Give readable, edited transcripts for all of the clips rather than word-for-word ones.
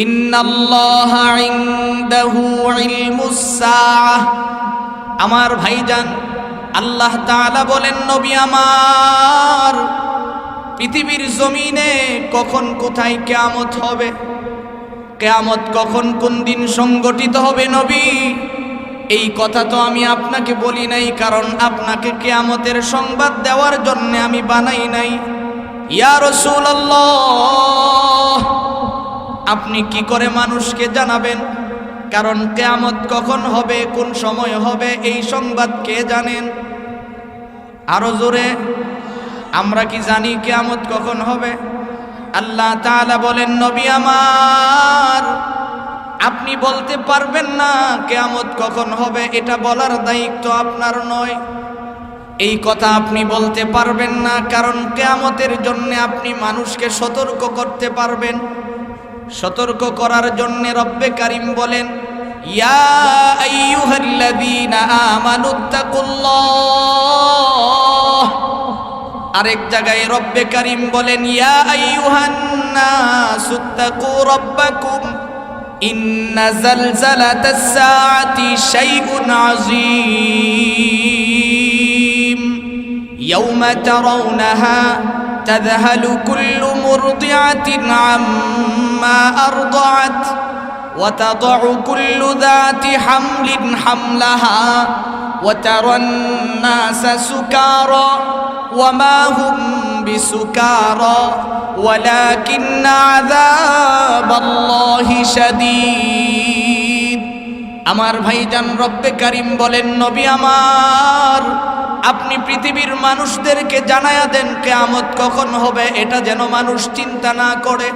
ইন্নাল্লাহা ইনদাহু ইলমুস সাআহ। আমার ভাইজান, আল্লাহ তাআলা বলেন, নবী আমার, পৃথিবীর জমিনে কখন কোথায় কিয়ামত হবে, কিয়ামত কখন কোন দিন সংগঠিত হবে নবী, এই কথা তো আমি আপনাকে বলি নাই, কারণ আপনাকে কিয়ামতের সংবাদ দেওয়ার জন্য আমি বানাই নাই। ইয়া রাসূলুল্লাহ, আপনি কি করে মানুষকে জানাবেন? কারণ কিয়ামত কখন হবে, কোন সময় হবে, এই সংবাদ কে জানেন? আরো জোরে, আমরা কি জানি কিয়ামত কখন হবে? আল্লাহ তাআলা বলেন, নবী আমার, আপনি বলতে পারবেন না কিয়ামত কখন হবে, এটা বলার দায়িত্ব আপনার নয়। এই কথা আপনি বলতে পারবেন না, কারণ কিয়ামতের জন্য আপনি মানুষকে সতর্ক করতে পারবেন। সতর্ক করার জন্য রব্বে কারীম বলেন, ইয়া আইয়ুহাল্লাযীনা আমানুত্তাকুল্লাহ। আরেক জায়গায় রব্বে কারীম বলেন, ইয়া আইয়ুহান নাসুত্তাকু রাব্বাকুম ইন্না যালযালাতাস সাআতি শাইউন আযীম ইয়াওমা তারাউনাহা তাযহালু কুল্লু মুরদিআতিন আম্মা আরদাআত ওয়া তাদউ কুল্লু যাতি হামলিন হামলাহা ওয়া তারান নাসা সুকারা ওয়া মা হুম বিসুকারা ওয়ালাকিন্না আযাবাল্লাহি শাদীদ। আমার ভাইজান, রব্বে কারীম বলেন, নবী আমার, আপনি পৃথিবীর মানুষদেরকে জানায়া দেন কিয়ামত কখন হবে, এটা যেন মানুষ চিন্তা না করে।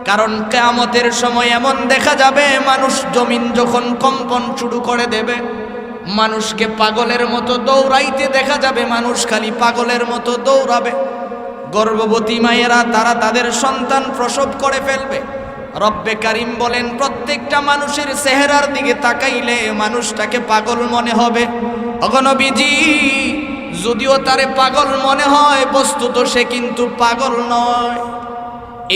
কারণ কিয়ামতের সময় এমন দেখা যাবে, মানুষ জমিন যখন কম্পন শুরু করে দেবে, মানুষকে পাগলের মতো দৌড়াইতে দেখা যাবে, মানুষ খালি পাগলের মতো দৌড়াবে। গর্ভবতী মায়েরা তারা তাদের সন্তান প্রসব করে ফেলবে। রব্বে কারীম বলেন, প্রত্যেকটা মানুষের চেহারার দিকে তাকাইলে মানুষটাকে পাগল মনে হবে। ওগো নবীজি, যদিও তারে পাগল মনে হয়, বস্তুত সে কিন্তু পাগল নয়।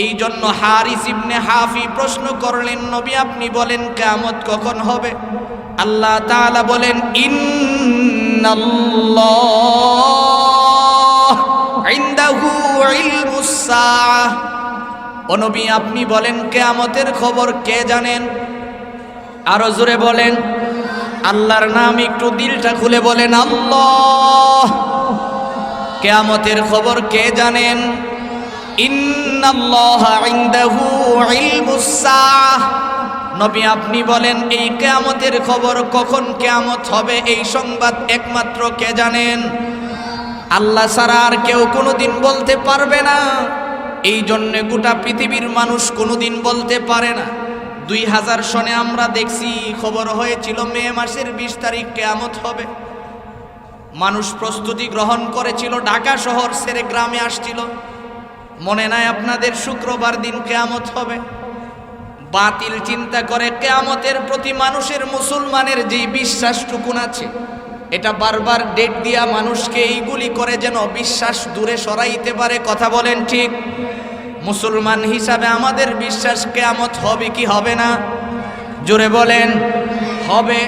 এই জন্য হারিস ইবনে হাফি প্রশ্ন করলেন, নবী আপনি বলেন কিয়ামত কখন হবে? আল্লাহ তাআলা বলেন, ইন্নাল্লাহ ইনদাহু ইলমুস সাআহ। ও নবী, আপনি বলেন কিয়ামতের খবর কে জানেন? আরো জোরে বলেন, আল্লাহর নাম একটু দিলটা খুলে বলেন, আল্লাহ। কিয়ামতের খবর কে জানেন? ইন্নাল্লাহা ইনদাহু ইলমুস সাআহ। নবী আপনি বলেন, এই কিয়ামতের খবর, কখন কিয়ামত হবে, এই সংবাদ একমাত্র কে জানেন? আল্লাহ ছাড়া আর কেউ কোনোদিন বলতে পারবে না। এই জন্যে গোটা পৃথিবীর মানুষ কোনোদিন বলতে পারে না। 2000 সনে আমরা দেখছি, খবর হয়েছিল মে মাসের 20 তারিখ কিয়ামত হবে। মানুষ প্রস্তুতি গ্রহণ করেছিল, ঢাকা শহর ছেড়ে গ্রামে আসছিল। মনে নাই আপনাদের, শুক্রবার দিন কিয়ামত হবে। বাতিল চিন্তা করে কিয়ামতের প্রতি মানুষের, মুসলমানের যেই বিশ্বাসটুকুন আছে, এটা বারবার ডেট দিয়া মানুষকে এইগুলি করে যেন বিশ্বাস দূরে সরাইতে পারে। কথা বলেন ঠিক? মুসলমান হিসাবে আমাদের বিশ্বাস কিয়ামত হবে কি হবে না? জোরে বলেন, হবে।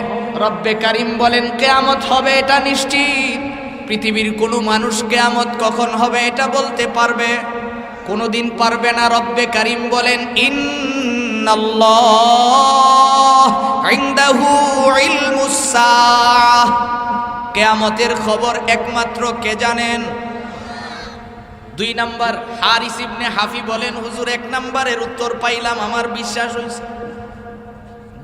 রব্বে কারীম বলেন কিয়ামত হবে, এটা নিশ্চিত। পৃথিবীর কোনো মানুষ কিয়ামত কখন হবে এটা বলতে পারবে? কোনোদিন পারবে না। রব্বে কারীম বলেন, ইন্নাল্লাহ ইনদাহু ইলমুস সাআহ। কিয়ামতের খবর একমাত্র কে জানেন? 2 নাম্বার, হারিস ইবনে হাফি বলেন, হুজুর 1 নাম্বারের উত্তর পাইলাম, আমার বিশ্বাস হইছে।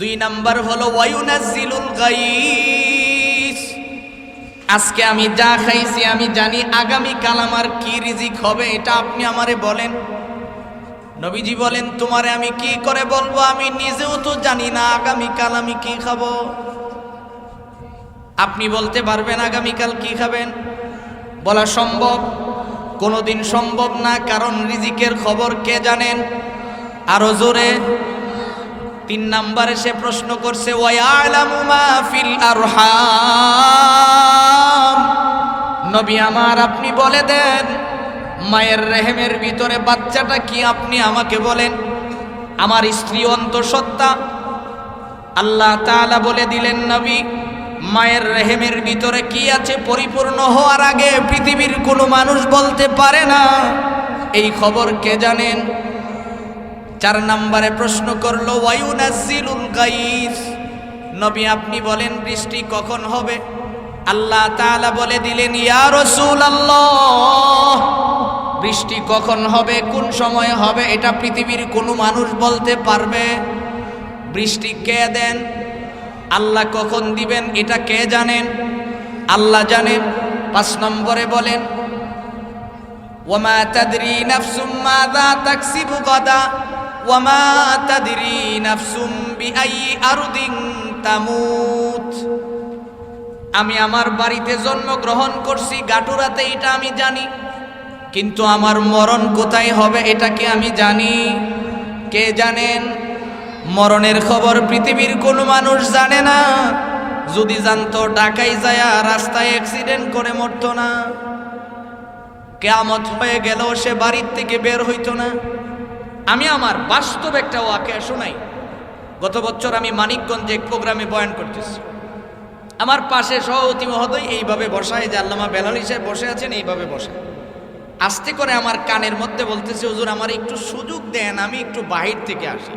2 নাম্বার হলো ওয়ায়ুনাজ্জিলুল গায়স। আজকে আমি যা খাইছি আমি জানি আগামী কাল আমার কি রিজিক হবে, এটা আপনি আমারে বলেন। নবীজি বলেন, তোমারে আমি কি করে বলবো, আমি নিজেও তো জানি না আগামীকাল আমি কি খাবো। আপনি বলতে পারবেন আগামীকাল কি খাবেন? বলা সম্ভব? কোনোদিন সম্ভব না, কারণ রিজিকের খবর কে জানেন? আরো জোরে। 3 নাম্বারে সে প্রশ্ন করছে, ওয়ায়ালামু মা ফিল আরহাম। নবী আমার, আপনি বলে দেন মায়ের রেহেমের ভিতরে বাচ্চাটা কি, আপনি আমাকে বলেন। আমার স্ত্রী অন্তঃসত্ত্বা। আল্লাহ তাআলা বলে দিলেন, নবী, মায়ের রেহেমের ভিতরে কি আছে পরিপূর্ণ হওয়ার আগে পৃথিবীর কোনো মানুষ বলতে পারে না। এই খবর কে জানেন? 4 নম্বরে প্রশ্ন করলো, ওয়ায়ুনাজ্জিলুল গাইস, নবী আপনি বলেন বৃষ্টি কখন হবে? আল্লাহ তাআলা বলে দিলেন, ইয়া রাসূলুল্লাহ, বৃষ্টি কখন হবে, কোন সময় হবে, এটা পৃথিবীর কোনো মানুষ বলতে পারবে? বৃষ্টি কে দেন? আল্লাহ কখন দিবেন এটা কে জানেন? আল্লাহ জানেন। 5 নম্বরে বলেন, ওয়ামা তাদরি নাফসুম মাযা তাকসিবু গাদা ওয়ামা তাদরি নাফসুম বিআইয়ি আরদিন তামুত। আমি আমার বাড়িতে জন্মগ্রহণ করছি গাটুরাতে, এটা আমি জানি, কিন্তু আমার মরণ কোথায় হবে এটা কি আমি জানি? কে জানেন? মরণের খবর পৃথিবীর কোনো মানুষ জানে না। যদি জানতো ঢাকায় যায় রাস্তায় অ্যাক্সিডেন্ট করে মরতো না, কিয়ামত হয়ে গেলেও সে বাড়ির থেকে বের হইতো না। আমি আমার বাস্তব একটা ওয়াকিয়া শোনাই। গত বছর আমি মানিকগঞ্জে এক প্রোগ্রামে বয়ান করতেছি। আমার পাশে সভাপতি মহোদয় এইভাবে বসায়, যে আল্লামা বেলাল সাহেব বসে আছেন, এইভাবে বসে আস্তে করে আমার কানের মধ্যে বলতেছে, হুজুর আমার একটু সুযোগ দেন, আমি একটু বাহির থেকে আসি।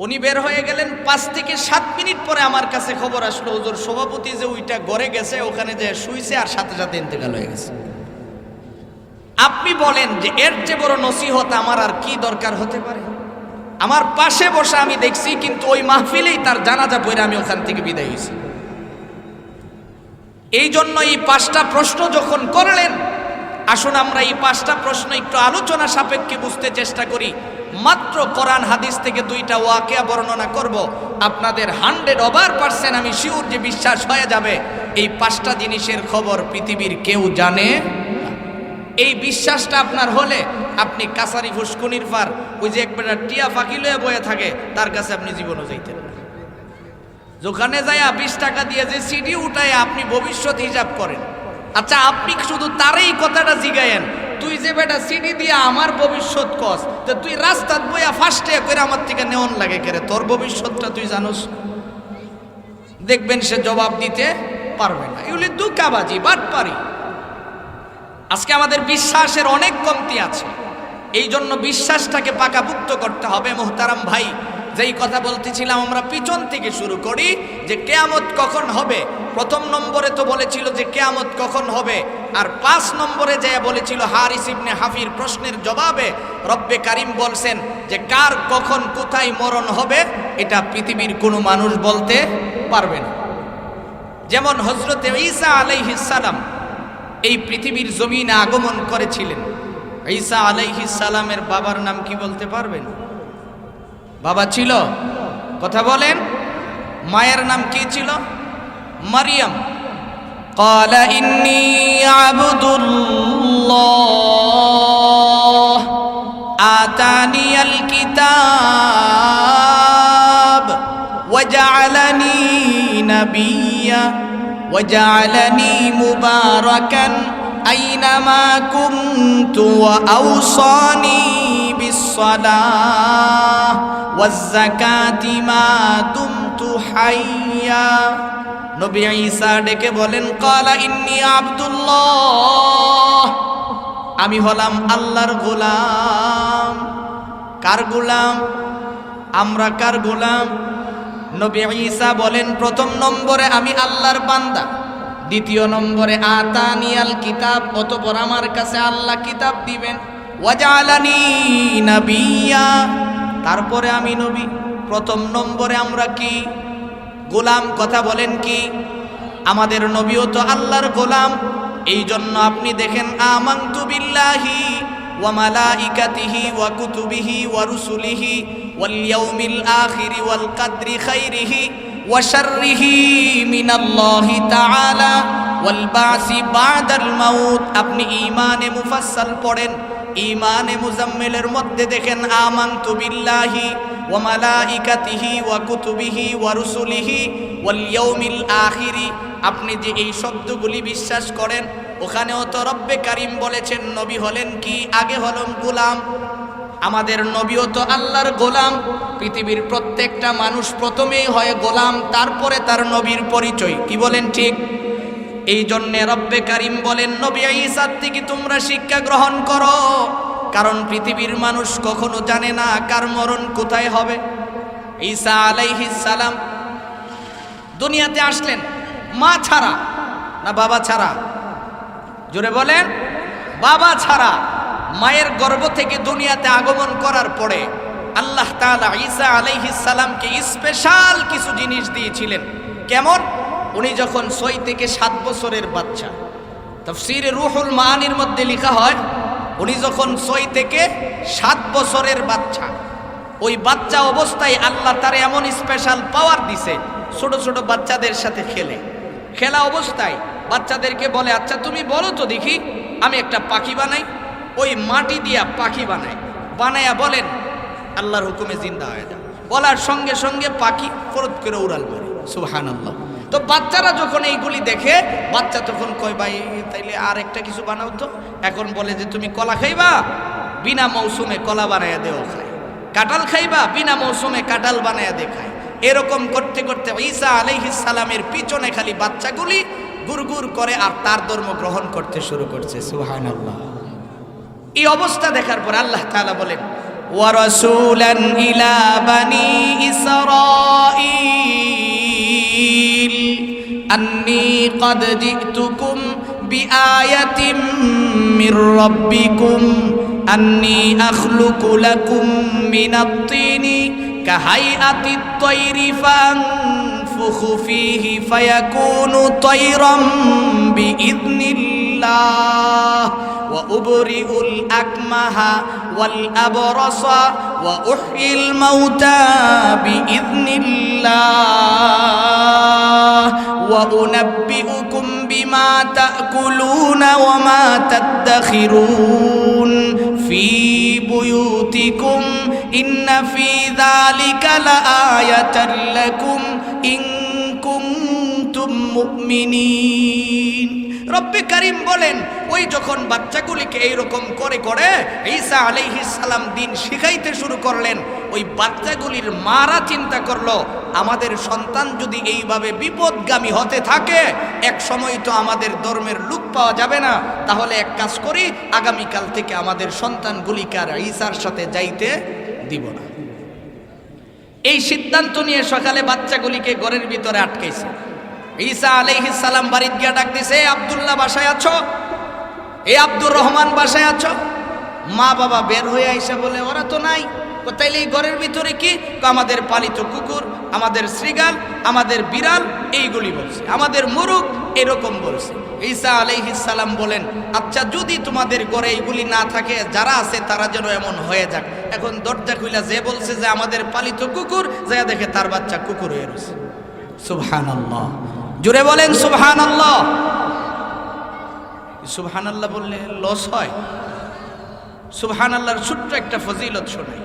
উনি বের হয়ে গেলেন। 5 থেকে 7 মিনিট পরে আমার কাছে খবর আসলো, হুজুর সভাপতি যে ওইটা ঘরে গেছে, ওখানে যে শুইছে আর সাথে সাথে ইন্তেকাল হয়ে গেছে। আপনি বলেন যে এর চেয়ে বড় নসিহত আমার আর কি দরকার হতে পারে? আমার পাশে বসে আমি দেখছি, কিন্তু ওই মাহফিলেই তার জানাজা পড়ে আমি ওখান থেকে বিদায় হয়েছি। এই জন্য এই 5টা প্রশ্ন যখন করলেন, আসুন আমরা এই 5টা প্রশ্ন একটু আলোচনা সাপেক্ষে বুঝতে চেষ্টা করি। মাত্র কোরআন হাদিস থেকে 2টা ওয়াকিয়া বর্ণনা করব। আপনাদের 100% আমি শিওর যে বিশ্বাস হয়ে যাবে এই 5টা জিনিসের খবর পৃথিবীর কেউ জানে না। এই বিশ্বাসটা আপনার হলে আপনি কাছারি ফুসকুনির পার ওই যে একবার টিয়া ফাঁকি লয়ে বয়ে থাকে, তার কাছে আপনি জীবনও যাইতেন না। দোকানে যাইয়া 20 টাকা দিয়ে যে সিডি উঠায় আপনি ভবিষ্যৎ হিসাব করেন। আচ্ছা, আপনি শুধু তারই কথাটা জিগায়েন, তুই যে বেটা সিডি দিয়ে আমার ভবিষ্যৎ কস, তো তুই রাস্তাত বইয়া ফার্স্টে করে আমার থেকে নেওয়ান লাগে কেরে, তোর ভবিষ্যৎটা তুই জানোস? দেখবেন সে জবাব দিতে পারবে না। এগুলি দুঃখাবাজি, বাটপারি। আজকে আমাদের বিশ্বাসের অনেক কমতি আছে, এই জন্য বিশ্বাসটাকে পাকাপুক্ত করতে হবে। মোহতারাম ভাই, যেই কথা বলতেছিলাম আমরা পিছন থেকে শুরু করি, যে কিয়ামত কখন হবে। 1 নম্বরে তো বলেছিল যে কিয়ামত কখন হবে, আর 5 নম্বরে যে বলেছিল হারিস ইবনে হাফির প্রশ্নের জবাবে রব্বে কারিম বলছেন যে কার কখন কোথায় মরণ হবে এটা পৃথিবীর কোনো মানুষ বলতে পারবে না। যেমন হযরতে ঈসা আলাইহিস সালাম এই পৃথিবীর জমিনে আগমন করেছিলেন। ঈসা আলাইহিস সালামের বাবার নাম কি বলতে পারবেন? বাবা ছিল? কথা বলেন। মায়ের নাম কি ছিল? মারিয়াম। قال إني عبد الله آتاني الكتاب وجعلني نبيا وجعلني مباركا أينما كنت وأوصاني بالصلاة والزكاة ما دمت حيا। নবী ঈসা ডেকে বলেন, ক্বালা ইন্নী আব্দুল্লাহ, আমি হলাম আল্লাহর গোলাম। কার গোলাম? আমরা কার গোলাম? নবী ঈসা বলেন, 1 নম্বরে আমি আল্লাহর বান্দা, 2 নম্বরে আতানিয়াল কিতাব, অতঃপর আমার কাছে আল্লাহ কিতাব দিবেন, ওয়াজআলানি নাবিয়্যা, তারপরে আমি নবী। 1 নম্বরে আমরা কি? গোলাম। কথা বলেন কি? আমাদের নবীও তো আল্লাহর গোলাম। এই জন্য আপনি দেখেন, আমানতু বিল্লাহি ওয়া মালাইকাতিহি ওয়া কুতুবিহি ওয়া রুসুলিহি ওয়াল ইয়াউমিল আখিরি ওয়াল কদরি খাইরিহি ওয়া শাররিহি মিনাল্লাহি তাআলা ওয়াল বাসি বাদাল মাউত। আপনি ঈমানে মুফাসসাল পড়েন, ঈমানে মুজাম্মিলের মধ্যে দেখেন আমানতু বিল্লাহি ওয়া মালাইকাতিহি ওয়া কুতুবিহি ওয়া রুসুলিহি ওয়াল ইয়াউমিল আখিরি। আপনি যে এই শব্দগুলি বিশ্বাস করেন, ওখানেও তো রব্বে কারিম বলেছেন নবী হলেন কি? আগে হলেন গোলাম। আমাদের নবীও তো আল্লাহর গোলাম। পৃথিবীর প্রত্যেকটা মানুষ প্রথমেই হয় গোলাম, তারপরে তার নবীর পরিচয়। কি বলেন ঠিক? এই জন্যে রব্বে কারিম বলেন, নবী ঈসার থেকে তোমরা শিক্ষা গ্রহণ করো, কারণ পৃথিবীর মানুষ কখনো জানে না কার মরণ কোথায় হবে। ঈসা আলাইহিস সালাম দুনিয়াতে আসলেন মা ছাড়া না বাবা ছাড়া? জোরে বলেন, বাবা ছাড়া। মায়ের গর্ভ থেকে দুনিয়াতে আগমন করার পরে আল্লাহ তাআলা ঈসা আলাইহিস সালামকে স্পেশাল কিছু জিনিস দিয়েছিলেন। কেমন? উনি যখন 6 থেকে 7 বছরের বাচ্চা, তাফসীরে রুহুল মাআনির মধ্যে লেখা হয় উনি যখন 6 থেকে 7 বছরের বাচ্চা, ওই বাচ্চা অবস্থায় আল্লাহ তার এমন স্পেশাল পাওয়ার দিছে, ছোট ছোট বাচ্চাদের সাথে খেলা অবস্থায় বাচ্চাদেরকে বলে, আচ্ছা তুমি বলো তো দেখি আমি একটা পাখি বানাই। ওই মাটি দিয়া পাখি বানায়া বলেন আল্লাহর হুকুমে জিন্দা হয়ে যায়। বলার সঙ্গে সঙ্গে পাখি ফরত করে উড়াল মারে। সুবহানাল্লাহ। তো বাচ্চারা যখন এইগুলি দেখে, বাচ্চা তখন কয়, ভাই তাইলে আর একটা কিছু বানাও তো। এখন বলে যে তুমি কলা খাইবা, বিনা মৌসুমে কলা বানায়া দেও খায়। কাঁঠাল খাইবা, বিনা মৌসুমে কাঁঠাল বানায়া দে খায়। এরকম করতে করতে ঈসা আলাইহিস সালামের পিছনে খালি বাচ্চাগুলি গুড়গুড় করে আর তার ধর্ম গ্রহণ করতে শুরু করছে। সুবহানাল্লাহ। এই অবস্থা দেখার পর আল্লাহ তাআলা বলেন, ওয়া রাসূলান ইলা বানি ইসরাঈল আন্নী ক্বাদ জিতুকুম বিআয়াতিন মির রাব্বিকুম আন্নী আখলুকু লাকুম মিনাত তিনি কাহাইআতিত তায়রি ফানফুখু ফীহি ফায়াকুনু তায়রাম বিইذنিল্লাহ وأبرئ الأكمه والأبرص وأحيي الموتى بإذن الله وأنبئكم بما تأكلون وما تدخرون في بيوتكم إن في ذلك لآية لكم إن كنتم مؤمنين। রব্বে কারিম বলেন, ওই যখন বাচ্চাগুলিকে এইরকম করে করে ঈসা আলাইহিস সালাম দিন শিখাইতে শুরু করলেন, ওই বাচ্চাগুলির মারা চিন্তা করলো, আমাদের সন্তান যদি এইভাবে বিপদগামী হতে থাকে, এক সময় তো আমাদের ধর্মের লোক পাওয়া যাবে না। তাহলে এক কাজ করি, আগামীকাল থেকে আমাদের সন্তানগুলিকে আর ঈসার সাথে যাইতে দিব না। এই সিদ্ধান্ত নিয়ে সকালে বাচ্চাগুলিকে ঘরের ভিতরে আটকাইছে। ঈসা আলাইহিস সালাম বাড়িতে গিয়া ডাক দিছে, আব্দুল্লাহ বাসায় আছো? এ আব্দুর রহমান বাসায় আছো? মা বাবা বের হয়ে আইসা বলে, ওরা তো নাই। তাইলে এই ঘরের ভিতরে কি? আমাদের পালিত কুকুর, আমাদের শ্রীগাল, আমাদের বিড়াল, এইগুলি বলছে, আমাদের মুরগ, এরকম বলছে। ঈসা আলাইহিস সালাম বলেন, আচ্ছা যদি তোমাদের ঘরে এইগুলি না থাকে, যারা আছে তারা যেন এমন হয়ে যাক। এখন দরজা খুইলা যে বলছে যে আমাদের পালিত কুকুর, যা দেখে তার বাচ্চা কুকুর হয়ে রয়েছে। সুবহানাল্লাহ। জোরে বলেন সুবহানাল্লাহ। সুবহানাল্লাহ বললে লস হয়? সুবহানাল্লাহর ছোট্ট একটা ফজিলত শোনাই,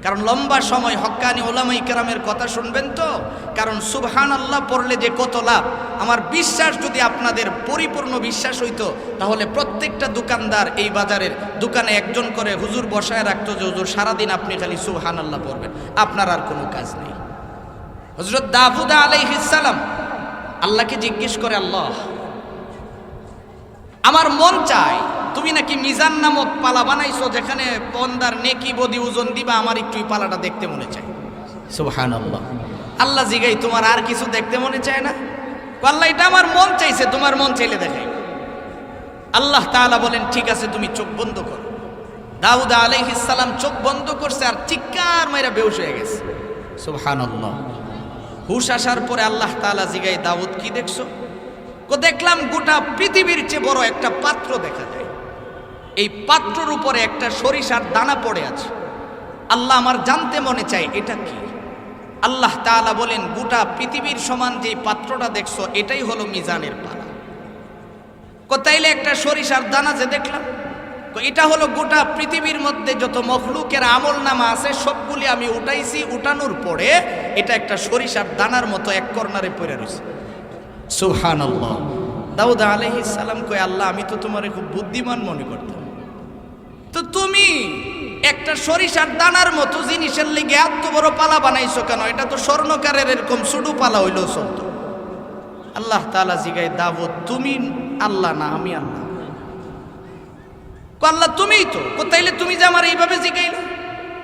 কারণ লম্বা সময় হক্কানি উলামায়ে কেরামের কথা শুনবেন তো। কারণ সুবহানাল্লাহ পড়লে যে কত লাভ, আমার বিশ্বাস যদি আপনাদের পরিপূর্ণ বিশ্বাস হইতো, তাহলে প্রত্যেকটা দোকানদার এই বাজারের দোকানে একজন করে হুজুর বসায় রাখতো যে হুজুর সারাদিন আপনি খালি সুবহানাল্লাহ পড়বেন, আপনার আর কোনো কাজ নেই। হযরত দাউদ আলাইহিস সালাম আল্লাহকে জিজ্ঞেস করে, আল্লাহ আমার মন চায় তুমি নাকি মিজান নামক পালা বানাইছো, যেখানে বন্দার নেকি বদি ওজন দিবা, আমার একটু এই পালাটা দেখতে মনে চায়। সুবহানাল্লাহ। আল্লাহ জিগাই, তোমার আর কিছু দেখতে মনে চায় না? আল্লাহ এটা আমার মন চাইছে, তোমার মন চাইলে দেখাই। আল্লাহ তাআলা বলেন, ঠিক আছে তুমি চোখ বন্ধ করো। দাউদ আলাইহিস সালাম চোখ বন্ধ করছে আর চিৎকার মাইরা বেহুশ হয়ে গেছে। সুবহানাল্লাহ। হুশ আসার পরে আল্লাহ তাআলা জিগাই, দাউদ কি দেখছো? দেখলাম গোটা পৃথিবীর চেয়ে বড় একটা পাত্র দেখা যায়, এই পাত্রের উপরে একটা সরিষার দানা পড়ে আছে। আল্লাহ আমার জানতে মনে চায় এটা কি? আল্লাহ তাআলা বলেন, গোটা পৃথিবীর সমান যেই পাত্রটা দেখছো এটাই হলো মিজানের পালা। তাইলে একটা সরিষার দানা যে দেখলাম, এটা হলো গোটা পৃথিবীর মধ্যে যত মখলুকের আমল নামা আছে সবগুলি আমি উঠাইছি, উঠানোর পরে এটা একটা সরিষার দানার মতো এক কর্নারে পড়ে রয়েছে। সুবহানাল্লাহ। দাউদ আলাইহিস সালাম কয়, আল্লাহ আমি তো তোমারে খুব বুদ্ধিমান মনে করতাম, তো তুমি একটা সরিষার দানার মতো জিনিসের লিগে এত বড় পালা বানাইছো কেন? এটা তো স্বর্ণকারের এরকম ছোটো পালা হইলেও চলতো। আল্লাহ তাআলা জিগায়, দাউদ তুমি আল্লাহ না, আমি আল্লাহ। আল্লাহ তুমিই তো। তাইলে তুমি যে আমার এইভাবে জিগাইলে,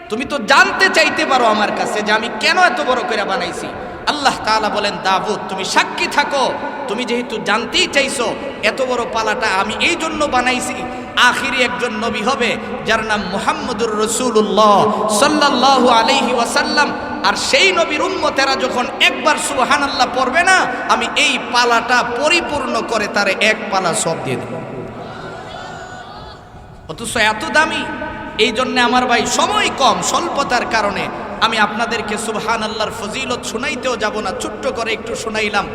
তুমি তো জানতে চাইতে পারো আমার কাছে যে আমি কেন এত বড় করে বানাইছি। আল্লাহ তাআলা বলেন, দাউদ তুমি সাক্ষী থাকো, তুমি যেহেতু জানতেই চাইছো, এত বড় পালাটা আমি এই জন্য বানাইছি, আখিরি একজন নবী হবে যার নাম মুহাম্মদুর রাসূলুল্লাহ সাল্লাল্লাহু আলাইহি ওয়াসাল্লাম। আর সেই নবীর উম্মতেরা যখন একবার সুবহানাল্লাহ পড়বে না, আমি এই পালাটা পরিপূর্ণ করে তারে এক পালা সব দিয়ে দেব। অথচ এত দামি। এই জন্য আমার ভাই সময় কম, স্বল্পতার কারণে আমি আপনাদেরকে সুবহানাল্লাহর ফজিলত শুনাইতেও যাব না, ছোট্ট করে একটু শুনাইলাম।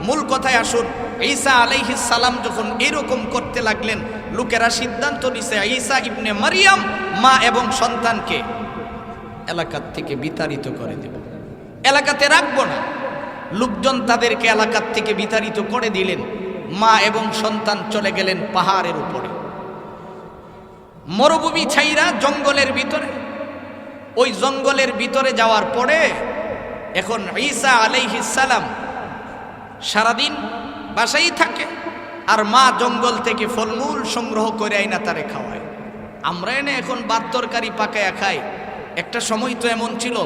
মূল কথায় আসুন। ঈসা আলাইহিস সালাম যখন এরকম করতে লাগলেন, লোকেরা সিদ্ধান্ত নিছে ঈসা ইবনে মারিয়াম মা এবং সন্তানকে এলাকার থেকে বিতাড়িত করে দেব, এলাকাতে রাখবো না। লোকজন তাদেরকে এলাকার থেকে বিতাড়িত করে দিলেন। মা এবং সন্তান চলে গেলেন পাহাড়ের উপরে, মরুভূমি ছাইরা জঙ্গলের ভিতরে। ওই জঙ্গলের ভিতরে যাওয়ার পরে এখন ঈসা আলাইহিস সালাম সারাদিন বাসায় থাকে, আর মা জঙ্গল থেকে ফলমূল সংগ্রহ করে আইনা তারে খাওয়ায়। আমরা এনে এখন ভাত তরকারি পাকায়া খাই। একটা সময় তো এমন ছিল,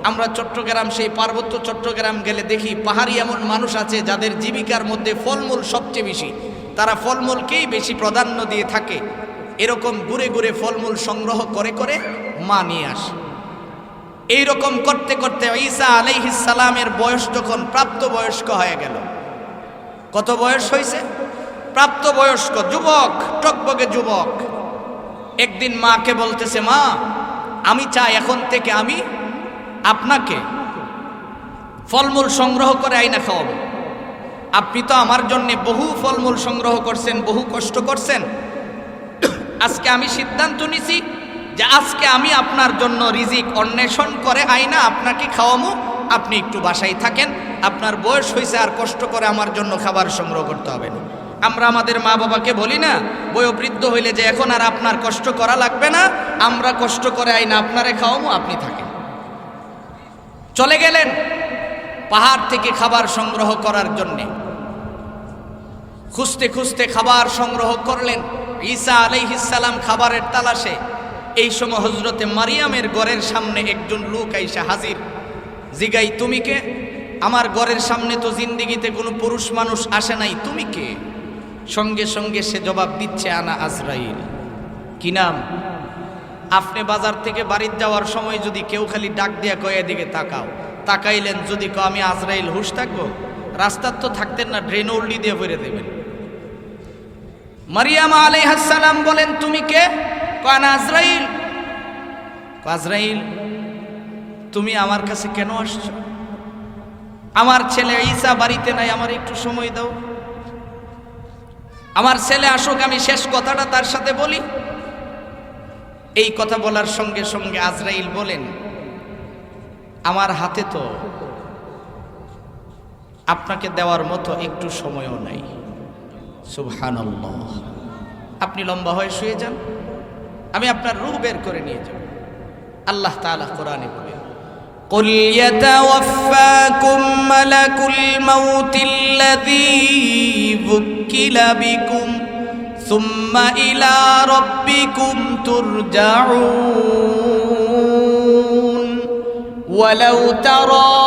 আমরা চট্টগ্রাম, সেই পার্বত্য চট্টগ্রাম গেলে দেখি পাহাড়ি এমন মানুষ আছে যাদের জীবিকার মধ্যে ফলমূল সবচেয়ে বেশি, তারা ফলমূলকেই বেশি প্রাধান্য দিয়ে থাকে। এরকম ঘুরে ঘুরে ফলমূল সংগ্রহ করে করে মা নিয়ে আসে। এইরকম করতে করতে ঈসা আলাইহিস সালামের বয়স যখন প্রাপ্তবয়স্ক হয়ে গেল, কত বয়স হয়েছে? প্রাপ্তবয়স্ক যুবক, টকবগে যুবক। একদিন মাকে বলতেছে, মা আমি চাই এখন থেকে আমি আপনাকে ফলমূল সংগ্রহ করে আইনা খাওয়াবো। আপনি তো আমার জন্য বহু ফলমূল সংগ্রহ করছেন, বহু কষ্ট করছেন। আজকে আমি সিদ্ধান্ত নিছি যে আজকে আমি আপনার জন্য রিজিক অন্বেষণ করে আইনা আপনাকে খাওয়াবো। আপনি একটু বাসায় থাকেন, আপনার বয়স হয়েছে, আর কষ্ট করে আমার জন্য খাবার সংগ্রহ করতে হবে না। আমরা আমাদের মা বাবাকে বলি না, বয়োবৃদ্ধ হইলে যে এখন আর আপনার কষ্ট করা লাগবে না, আমরা কষ্ট করে আইনা আপনারে খাওয়াবো, আপনি থাকেন। চলে গেলেন পাহাড় থেকে খাবার সংগ্রহ করার জন্যে। খুঁজতে খুঁজতে খাবার সংগ্রহ করলেন ঈসা আলাইহিস সালাম খাবারের তালাশে। এই সময় হযরতে মারিয়ামের ঘরের সামনে একজন লোক আইসা হাজির। জিগাই, তুমি কে? আমার ঘরের সামনে তো জিন্দিগিতে কোনো পুরুষ মানুষ আসে নাই, তুমি কে? সঙ্গে সঙ্গে সে জবাব দিচ্ছে, আনা আজরাইল। কি নাম? আপনি বাজার থেকে বাড়িতে যাওয়ার সময় যদি কেউ খালি ডাক দিয়া কয় এদিকে তাকাও, তাকাইলেন, যদি কো আমি আজরাইল, হুশ থাকবো? রাস্তার তো থাকতেন না, ড্রেনে উল্লি দিয়ে ভরে দেবেন। মারিয়াম আলাইহিস সালাম বলেন, তুমি কে? কয় না আজরাইল। আজরাইল, তুমি আমার কাছে কেন আসছো? আমার ছেলে ঈসা বাড়িতে নাই, আমার একটু সময় দাও, আমার ছেলে আসুক, আমি শেষ কথাটা তার সাথে বলি। এই কথা বলার সঙ্গে সঙ্গে আজরাইল বলেন, আমার হাতে তো আপনাকে দেওয়ার মতো একটু সময়ও নাই। সুবহানাল্লাহ। আপনি লম্বা হয়ে শুয়ে যান, আমি আপনার রূহ বের করে নিয়ে যাব। আল্লাহ তাআলা কোরআনে বলেন, قل يتوفاكم ملك الموت الذي وكل بكم ثم إلى ربكم ترجعون ولو ترى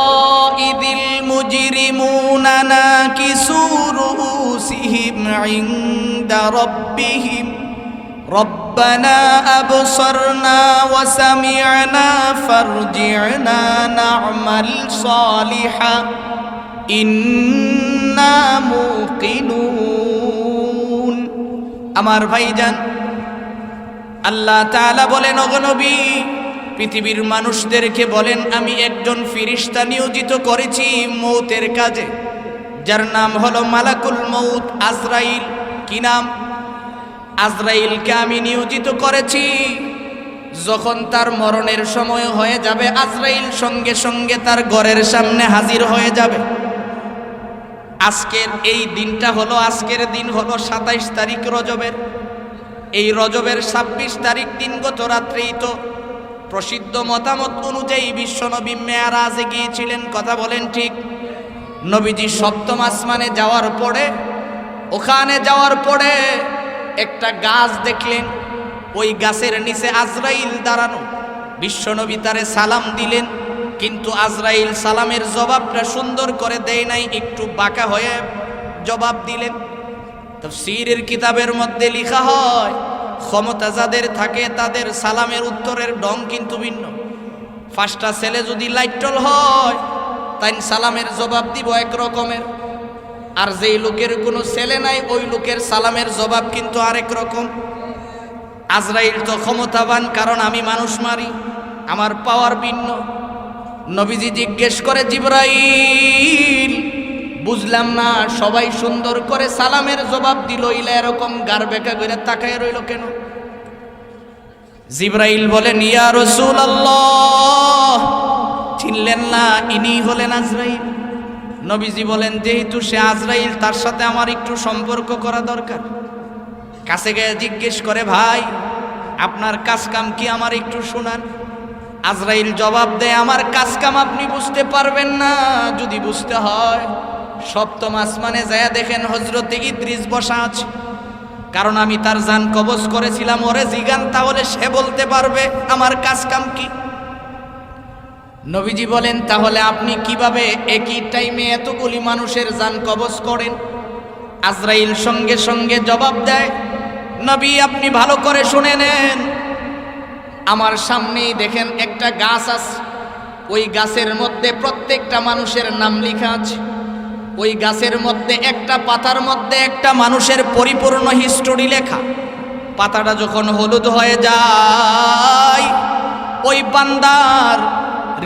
إذ المجرمون ناكسوا رؤوسهم عند ربهم ربنا أبصرنا وسمعنا فارجعنا نعمل صالحا إنا موقنون। আমার ভাইজান, আল্লাহ তাআলা বলেন, ওগো নবী, পৃথিবীর মানুষদেরকে বলেন, আমি একজন ফেরেশতা নিয়োজিত করেছি মৌতের কাজে, যার নাম হলো মালাকুল মৌত, আজরাইল। কি নাম? আজরাইলকে আমি নিয়োজিত করেছি। যখন তার মরণের সময় হয়ে যাবে, আজরাইল সঙ্গে সঙ্গে তার ঘরের সামনে হাজির হয়ে যাবে। আজকের এই দিনটা হলো, আজকের দিন হলো 27 তারিখ রজবের। এই রজবের ২৬ তারিখ দিনগত রাত্রেই তো প্রসিদ্ধ মতামত অনুযায়ী বিশ্বনবী মেরাজে গিয়েছিলেন। কথা বলেন ঠিক? নবীজি সপ্তম আসমানে যাওয়ার পরে, ওখানে যাওয়ার পরে একটা গাছ দেখলেন। ওই গাছের নিচে আজরাইল দাঁড়ানো। বিশ্বনবী তারে সালাম দিলেন, কিন্তু আজরাইল সালামের জবাবটা সুন্দর করে দেয় নাই, একটু বাঁকা হয়ে জবাব দিলেন। তাফসীরের কিতাবের মধ্যে লেখা হয়, ক্ষমতা যাদের থাকে তাদের সালামের উত্তরের ঢং কিন্তু ভিন্ন। 5টা ছেলে যদি লাইটল হয় তাই সালামের জবাব দিব এক রকমের, আর যেই লোকের কোনো ছেলে নাই ওই লোকের সালামের জবাব কিন্তু আরেক রকম। আজরাইল তো ক্ষমতাবান, কারণ আমি মানুষ মারি, আমার পাওয়ার ভিন্ন। নবীজি জিজ্ঞেস করে, জিবরাইল বুঝলাম না, সবাই সুন্দর করে সালামের জবাব দিল, ইলা এরকম গার বেকা করে তাকায় রইল কেন? জিবরাইল বলেন, ইয়া রাসূলুল্লাহ, চিনলেন না ইনি হলেন আজরাইল। নবীজি বলেন, যেহেতু সে আজরাইল, তার সাথে আমার একটু সম্পর্ক করা দরকার। কাছে গিয়ে জিজ্ঞেস করে, ভাই আপনার কাজ কাম কি, আমার একটু শোনান। আজরাইল জবাব দেয়, আমার কাজ কাম আপনি বুঝতে পারবেন না। যদি বুঝতে হয় সপ্তম আসমানে যায় দেখেন হযরতে ইদ্রিস বসা আছে, কারণ আমি তার জান কবজ করেছিলাম। ওরে জিগান, তাহলে সে বলতে পারবে আমার কাজ কাম কি। নবীজি বলেন, তাহলে আপনি কিভাবে একই টাইমে এতগুলি মানুষের জান কবজ করেন? আজরাইল সঙ্গে সঙ্গে জবাব দেয়, নবী আপনি ভালো করে শুনে নেন, আমার সামনেই দেখেন একটা গাছ আছে, ওই গাছের মধ্যে প্রত্যেকটা মানুষের নাম লেখা আছে। ওই গাছের মধ্যে একটা পাতার মধ্যে একটা মানুষের পরিপূর্ণ হিস্টোরি লেখা। পাতাটা যখন হলুদ হয়ে যায়, ওই বান্দার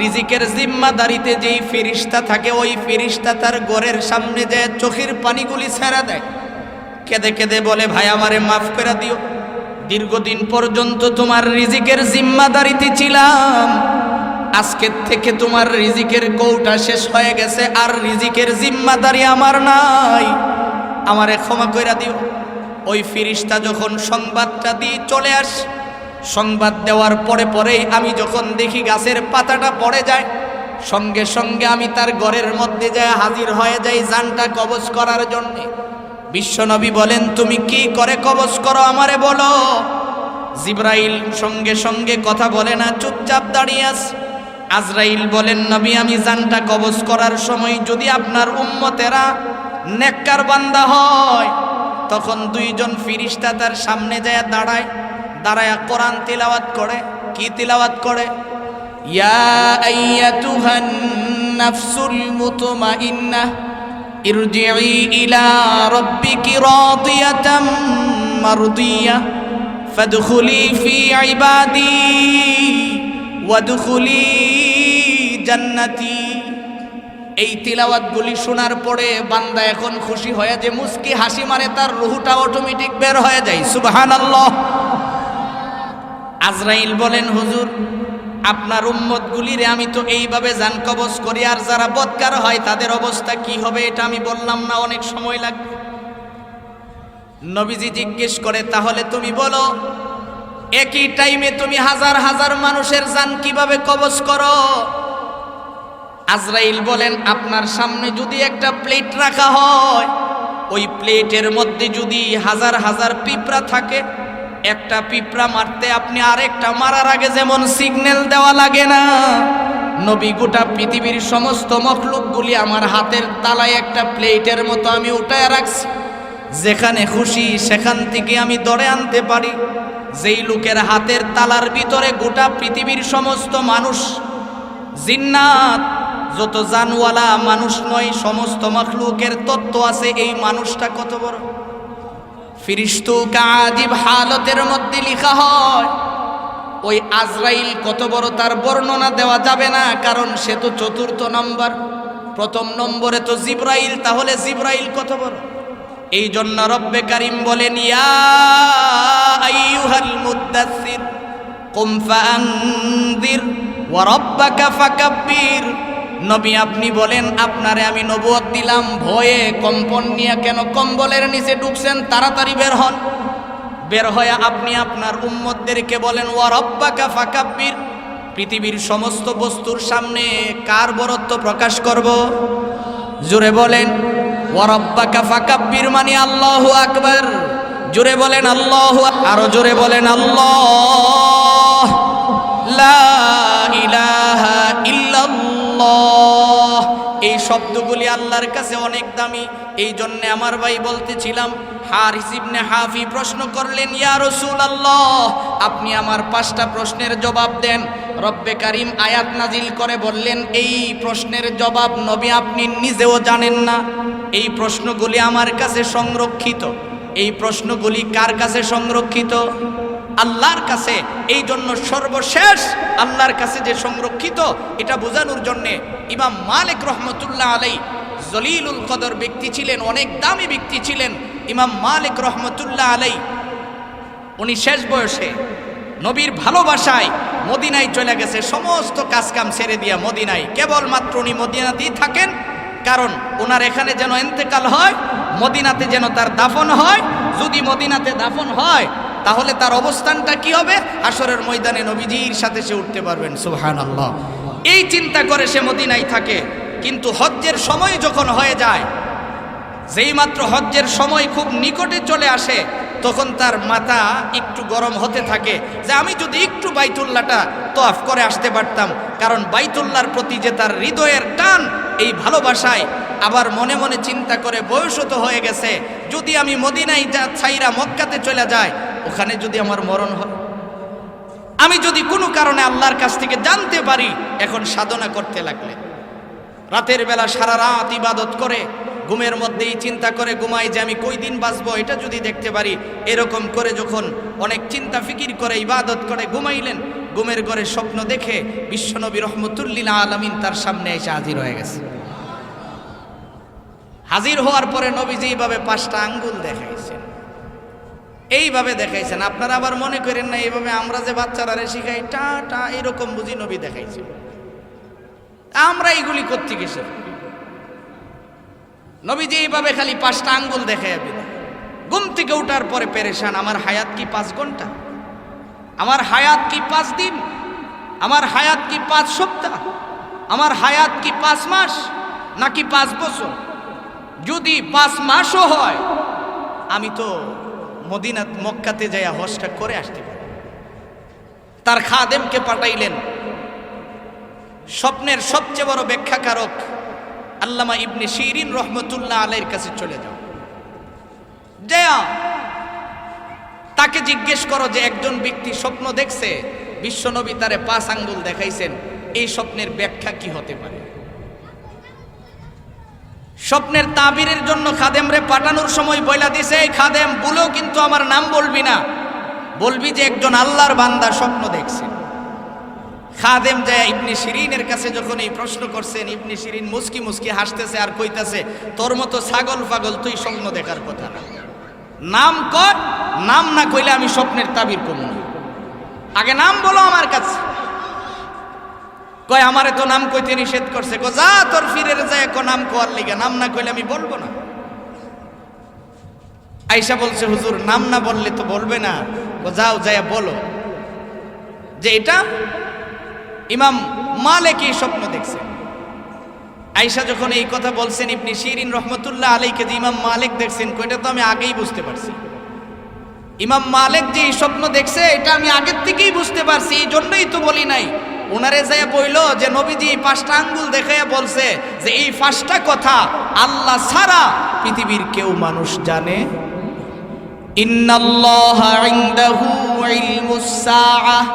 রিজিকের জিম্মাদারিতে যেই ফেরেশতা থাকে, ওই ফেরেশতা তার ঘরের সামনে যায় চোখের পানিগুলি ছেড়ে দেয়, কেঁদে কেঁদে বলে, ভাই আমারে মাফ করে দিও, দীর্ঘদিন পর্যন্ত তোমার রিজিকের জিম্মাদারিতে ছিলাম, আজকের থেকে তোমার রিজিকের কৌটা শেষ হয়ে গেছে, আর রিজিকের জিম্মাদারি আমার নাই, আমারে ক্ষমা করে দিও। ওই ফেরেশতা যখন সংবাদটা দিয়ে চলে আসে, সংবাদ দেওয়ার পরে পরেই আমি যখন দেখি গাছের পাতাটা পড়ে যায়, সঙ্গে সঙ্গে আমি তার ঘরের মধ্যে যায় হাজির হয়ে যাই জানটা কবজ করার জন্যে। বিশ্বনবী বলেন, তুমি কি করে কবজ করো আমারে বলো। জিবরাইল সঙ্গে সঙ্গে কথা বলে না, চুপচাপ দাঁড়িয়ে আছে। আজরাইল বলেন, নবী আমি জানটা কবজ করার সময় যদি আপনার উম্মতেরা নেককার বান্দা হয়, তখন 2জন ফেরেশতা তার সামনে যায় দাঁড়ায়, দাঁড়ায়া কোরআন তিলাওয়াত করে। কি তিলাওয়াত করে? ইয়া আইয়াতুহান নাফসুল মুতমাইন্নাহ ইরজিই ইলা রাব্বিকি রাদিয়াতাম মারদিয়া ফাদখুলি ফি ইবাদি ওয়াদখুলি জান্নাতি। এই তিলাওয়াতগুলি শোনার পরে বান্দা এখন খুশি হয়ে যে মুস্কি হাসি মারে, তার রুহটা অটোমেটিক বের হয়ে যায়। সুবহানাল্লাহ। আজরাইল বলেন, হুজুর আপনার উম্মতগুলিরে আমি তো এইভাবে জান কবজ করি, আর যারা বদকার হয় তাদের অবস্থা কি হবে এটা আমি বললাম না, অনেক সময় লাগবে। নবীজি জিজ্ঞেস করে, তাহলে তুমি বলো একই টাইমে তুমি হাজার হাজার মানুষের জান কিভাবে কবজ করো? আজরাইল বলেন, আপনার সামনে যদি একটা প্লেট রাখা হয়, ওই প্লেটের মধ্যে যদি হাজার হাজার পিঁপড়া থাকে, একটা পিঁপড়া মারতে আপনি আরেকটা মারার আগে যেমন সিগন্যাল দেওয়া লাগে না, নবী গোটা পৃথিবীর সমস্ত মখলুকগুলি আমার হাতের তালায় একটা প্লেটের মতো আমি উঠায় রাখছি, যেখানে খুশি সেখান থেকে আমি ধরে আনতে পারি। যেই লোকের হাতের তালার ভিতরে গোটা পৃথিবীর সমস্ত মানুষ, জিন্নাত, যত জানওয়ালা মানুষ নয় সমস্ত মখলুকের তত্ত্ব আছে, এই মানুষটা কত বড়। ফিরিস্তু কাজিব হালতের মধ্যে লেখা হয়, ওই আজরাইল কত বড় তার বর্ণনা দেওয়া যাবে না, কারণ সে তো 4র্থ নম্বর, 1ম নম্বরে তো জিবরাইল, তাহলে জিবরাইল কত বড়। এই জন্য রব্বে কারিম বলেন, ইয়া আইয়ুহাল মুদ্দাসসির কুম ফাআনযির ওয়া রাব্বাকা ফাকাব্বির। নবী আপনি বলেন, আপনারে আমি নবুয়ত দিলাম, ভয়ে কম্পন নিয়ে কেন কম্বলের নিচে ঢুকছেন, তাড়াতাড়ি বের হন। বের হয়ে আপনি আপনার উম্মতদেরকে বলেন ওয়া রাব্বাকা ফাকাব্বির, পৃথিবীর সমস্ত বস্তুর সামনে কার বরত্ব প্রকাশ করব? জোরে বলেন ওয়া রাব্বাকা ফাকাব্বির মানে আল্লাহু আকবার। জোরে বলেন আল্লাহু, আরো জোরে বলেন আল্লাহ, লা ইলাহা ইল্লাল্লাহ। এই শব্দগুলি আল্লাহর কাছে অনেক দামি। এই জন্য আমার ভাই বলতেছিলাম, হারিস ইবনে হাফি প্রশ্ন করলেন, ইয়া রাসূলুল্লাহ আপনি আমার 5টা প্রশ্নের জবাব দেন। রব্বে কারীম আয়াত নাজিল করে বললেন, এই প্রশ্নের জবাব নবী আপনি নিজেও জানেন না। এই প্রশ্নগুলি আমার কাছে সংরক্ষিত। এই প্রশ্নগুলি কার কাছে সংরক্ষিত? আল্লাহর কাছে। এই জন্য সর্বশেষ আল্লাহর কাছে যে সংরক্ষিত, এটা বোঝানোর জন্যে ইমাম মালিক রহমতুল্লাহ আলাইহি জলিলুল কদর ব্যক্তি ছিলেন, অনেক দামি ব্যক্তি ছিলেন ইমাম মালিক রহমতুল্লাহ আলাইহি। উনি শেষ বয়সে নবীর ভালোবাসায় মদিনায় চলে গেছে, সমস্ত কাজকাম ছেড়ে দিয়া মদিনায়। কেবলমাত্র উনি মদিনাতেই থাকেন, কারণ ওনার এখানে যেন ইন্তেকাল হয়, মদিনাতে যেন তার দাফন হয়। যদি মদিনাতে দাফন হয় তাহলে তার অবস্থানটা কি হবে? হাসরের ময়দানে নবীজির সাথে সে উঠতে পারবেন। সুবহানাল্লাহ। এই চিন্তা করে সে মদিনায় থাকে। কিন্তু হজ্জের সময় যখন হয়ে যায়, যেই মাত্র হজ্জের সময় খুব নিকটে চলে আসে, তখন তার মাথা একটু গরম হতে থাকে যে আমি যদি একটু বাইতুল্লাহটা তওয়াফ করে আসতে পারতাম। কারণ বাইতুল্লাহর প্রতি যে তার হৃদয়ের টান, এই ভালোবাসায় আবার মনে মনে চিন্তা করে বয়সও তো হয়ে গেছে, যদি আমি মদিনায় ছাইরা মক্কাতে চলে যাই, ওখানে যদি আমার মরণ হয়, আমি যদি কোনো কারণে আল্লাহর কাছ থেকে জানতে পারি। এখন সাধনা করতে লাগলেন। রাতের বেলা সারা রাত ইবাদত করে, ঘুমের মধ্যেই চিন্তা করে ঘুমাই যে আমি কই দিন বাঁচবো, এটা যদি দেখতে পারি। এরকম করে যখন অনেক চিন্তা ফিকির করে ইবাদত করে ঘুমাইলেন, ঘুমের ঘরে স্বপ্ন দেখে বিশ্বনবী রহমতুল্লিল আলামিন তার সামনে এসে হাজির হয়ে গেছে। হাজির হওয়ার পরে নবীজি এইভাবে 5টা আঙ্গুল দেখাইছেন, এইভাবে দেখাইছেন। আপনারা আবার মনে করেন না এইভাবে আমরা যে বাচ্চারা শিখাই টা টা, এরকম বুঝি নবী দেখাইছেন। আমরা এইগুলি করতে গেছি। নবীজি এইভাবে খালি 5টা আঙ্গুল দেখাইয়া বিদায়। ঘুম থেকে উঠার পরে পেরেশান, আমার হায়াত কি 5 ঘন্টা? আমার হায়াত কি 5 দিন? আমার হায়াত কি 5 সপ্তাহ? আমার হায়াত কি 5 মাস নাকি 5 বছর? যদি 5 মাসও হয়, আমি তো মদিনা মক্কাতে যাইয়া হজটা করে আসতে পারি। তার খাদেমকে পাঠাইলেন, স্বপ্নের সবচেয়ে বড় ব্যাখ্যাকারক আল্লামা ইবনে শিরিন রহমতুল্লাহ আলাইহির কাছে চলে যাও। যাও তাকে জিজ্ঞেস করো যে একজন ব্যক্তি স্বপ্ন দেখছে, বিশ্বনবী তারে 5 আঙ্গুল দেখাইছেন, এই স্বপ্নের ব্যাখ্যা কি হতে পারে? স্বপ্নের তাবিরের জন্য খাদেমরে পাঠানোর সময় বইলা দিছে, এই খাদেম বলেও কিন্তু আমার নাম বলবি না, বলবি যে একজন আল্লাহর বান্দা স্বপ্ন দেখছে। খাদেম যায় ইবনে শিরিনের কাছে যখন এই প্রশ্ন করছেন, ইবনে শিরিন মুস্কি মুস্কি হাসতেছে আর কইতাছে, তোর মতো ছাগল পাগল তুই স্বপ্ন দেখার কথা না, নাম কর, নাম না কইলে আমি স্বপ্নের তাবির করব না, আগে নাম বলো আমার কাছে। কয় আমারে তো নাম কইতে নিষেধ করছে। কো যা তোর ফিরের যায় কো নাম কোয়ার লিগা, নাম না কইলে আমি বলবো না। আয়েশা বলছে হুজুর নাম না বললে তো বলবে না। কো যাও যায় বলো যে এটা ইমাম মালিক এই স্বপ্ন দেখছে। আয়েশা যখন এই কথা বলছেন ইবনে শিরিন রহমতুল্লাহ আলাইহিকে যে ইমাম মালিক দেখছেন, কয়টা তো আমি আগেই বুঝতে পারছি। ইমাম মালিক যে এই স্বপ্ন দেখছে এটা আমি আগের থেকেই বুঝতে পারছি, এই জন্যই তো বলি নাই। ওনারে যায় বইল যে নবীজি 5টা আঙ্গুল দেখাইয়া বলছে যে এই 5টা কথা আল্লাহ ছাড়া পৃথিবীর কেউ মানুষ জানে। ইন্নাল্লাহা ইনদাহু ইলমুস সাআহ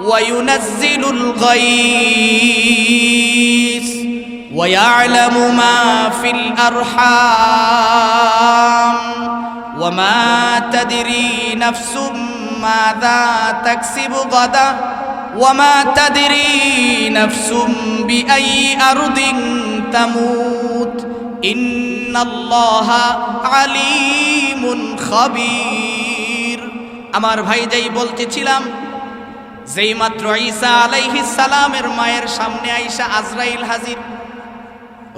ওয়া ইউনাজ্জিলুল গায়স ওয়া ইয়ালামু মা ফিল আরহাম ওয়া মা তাদরি নাফসুম মাযা তাকসিবু গাদা ওয়ামা তাদরি নাফসুম বিআই আরদিন তামুত ইন্নাল্লাহা আলিমুন খাবীর। আমার ভাই যাই বলতেছিলাম, যেই মাত্র ঈসা আলাইহিস সালামের মায়ের সামনে আইসা আজরাইল হাজির,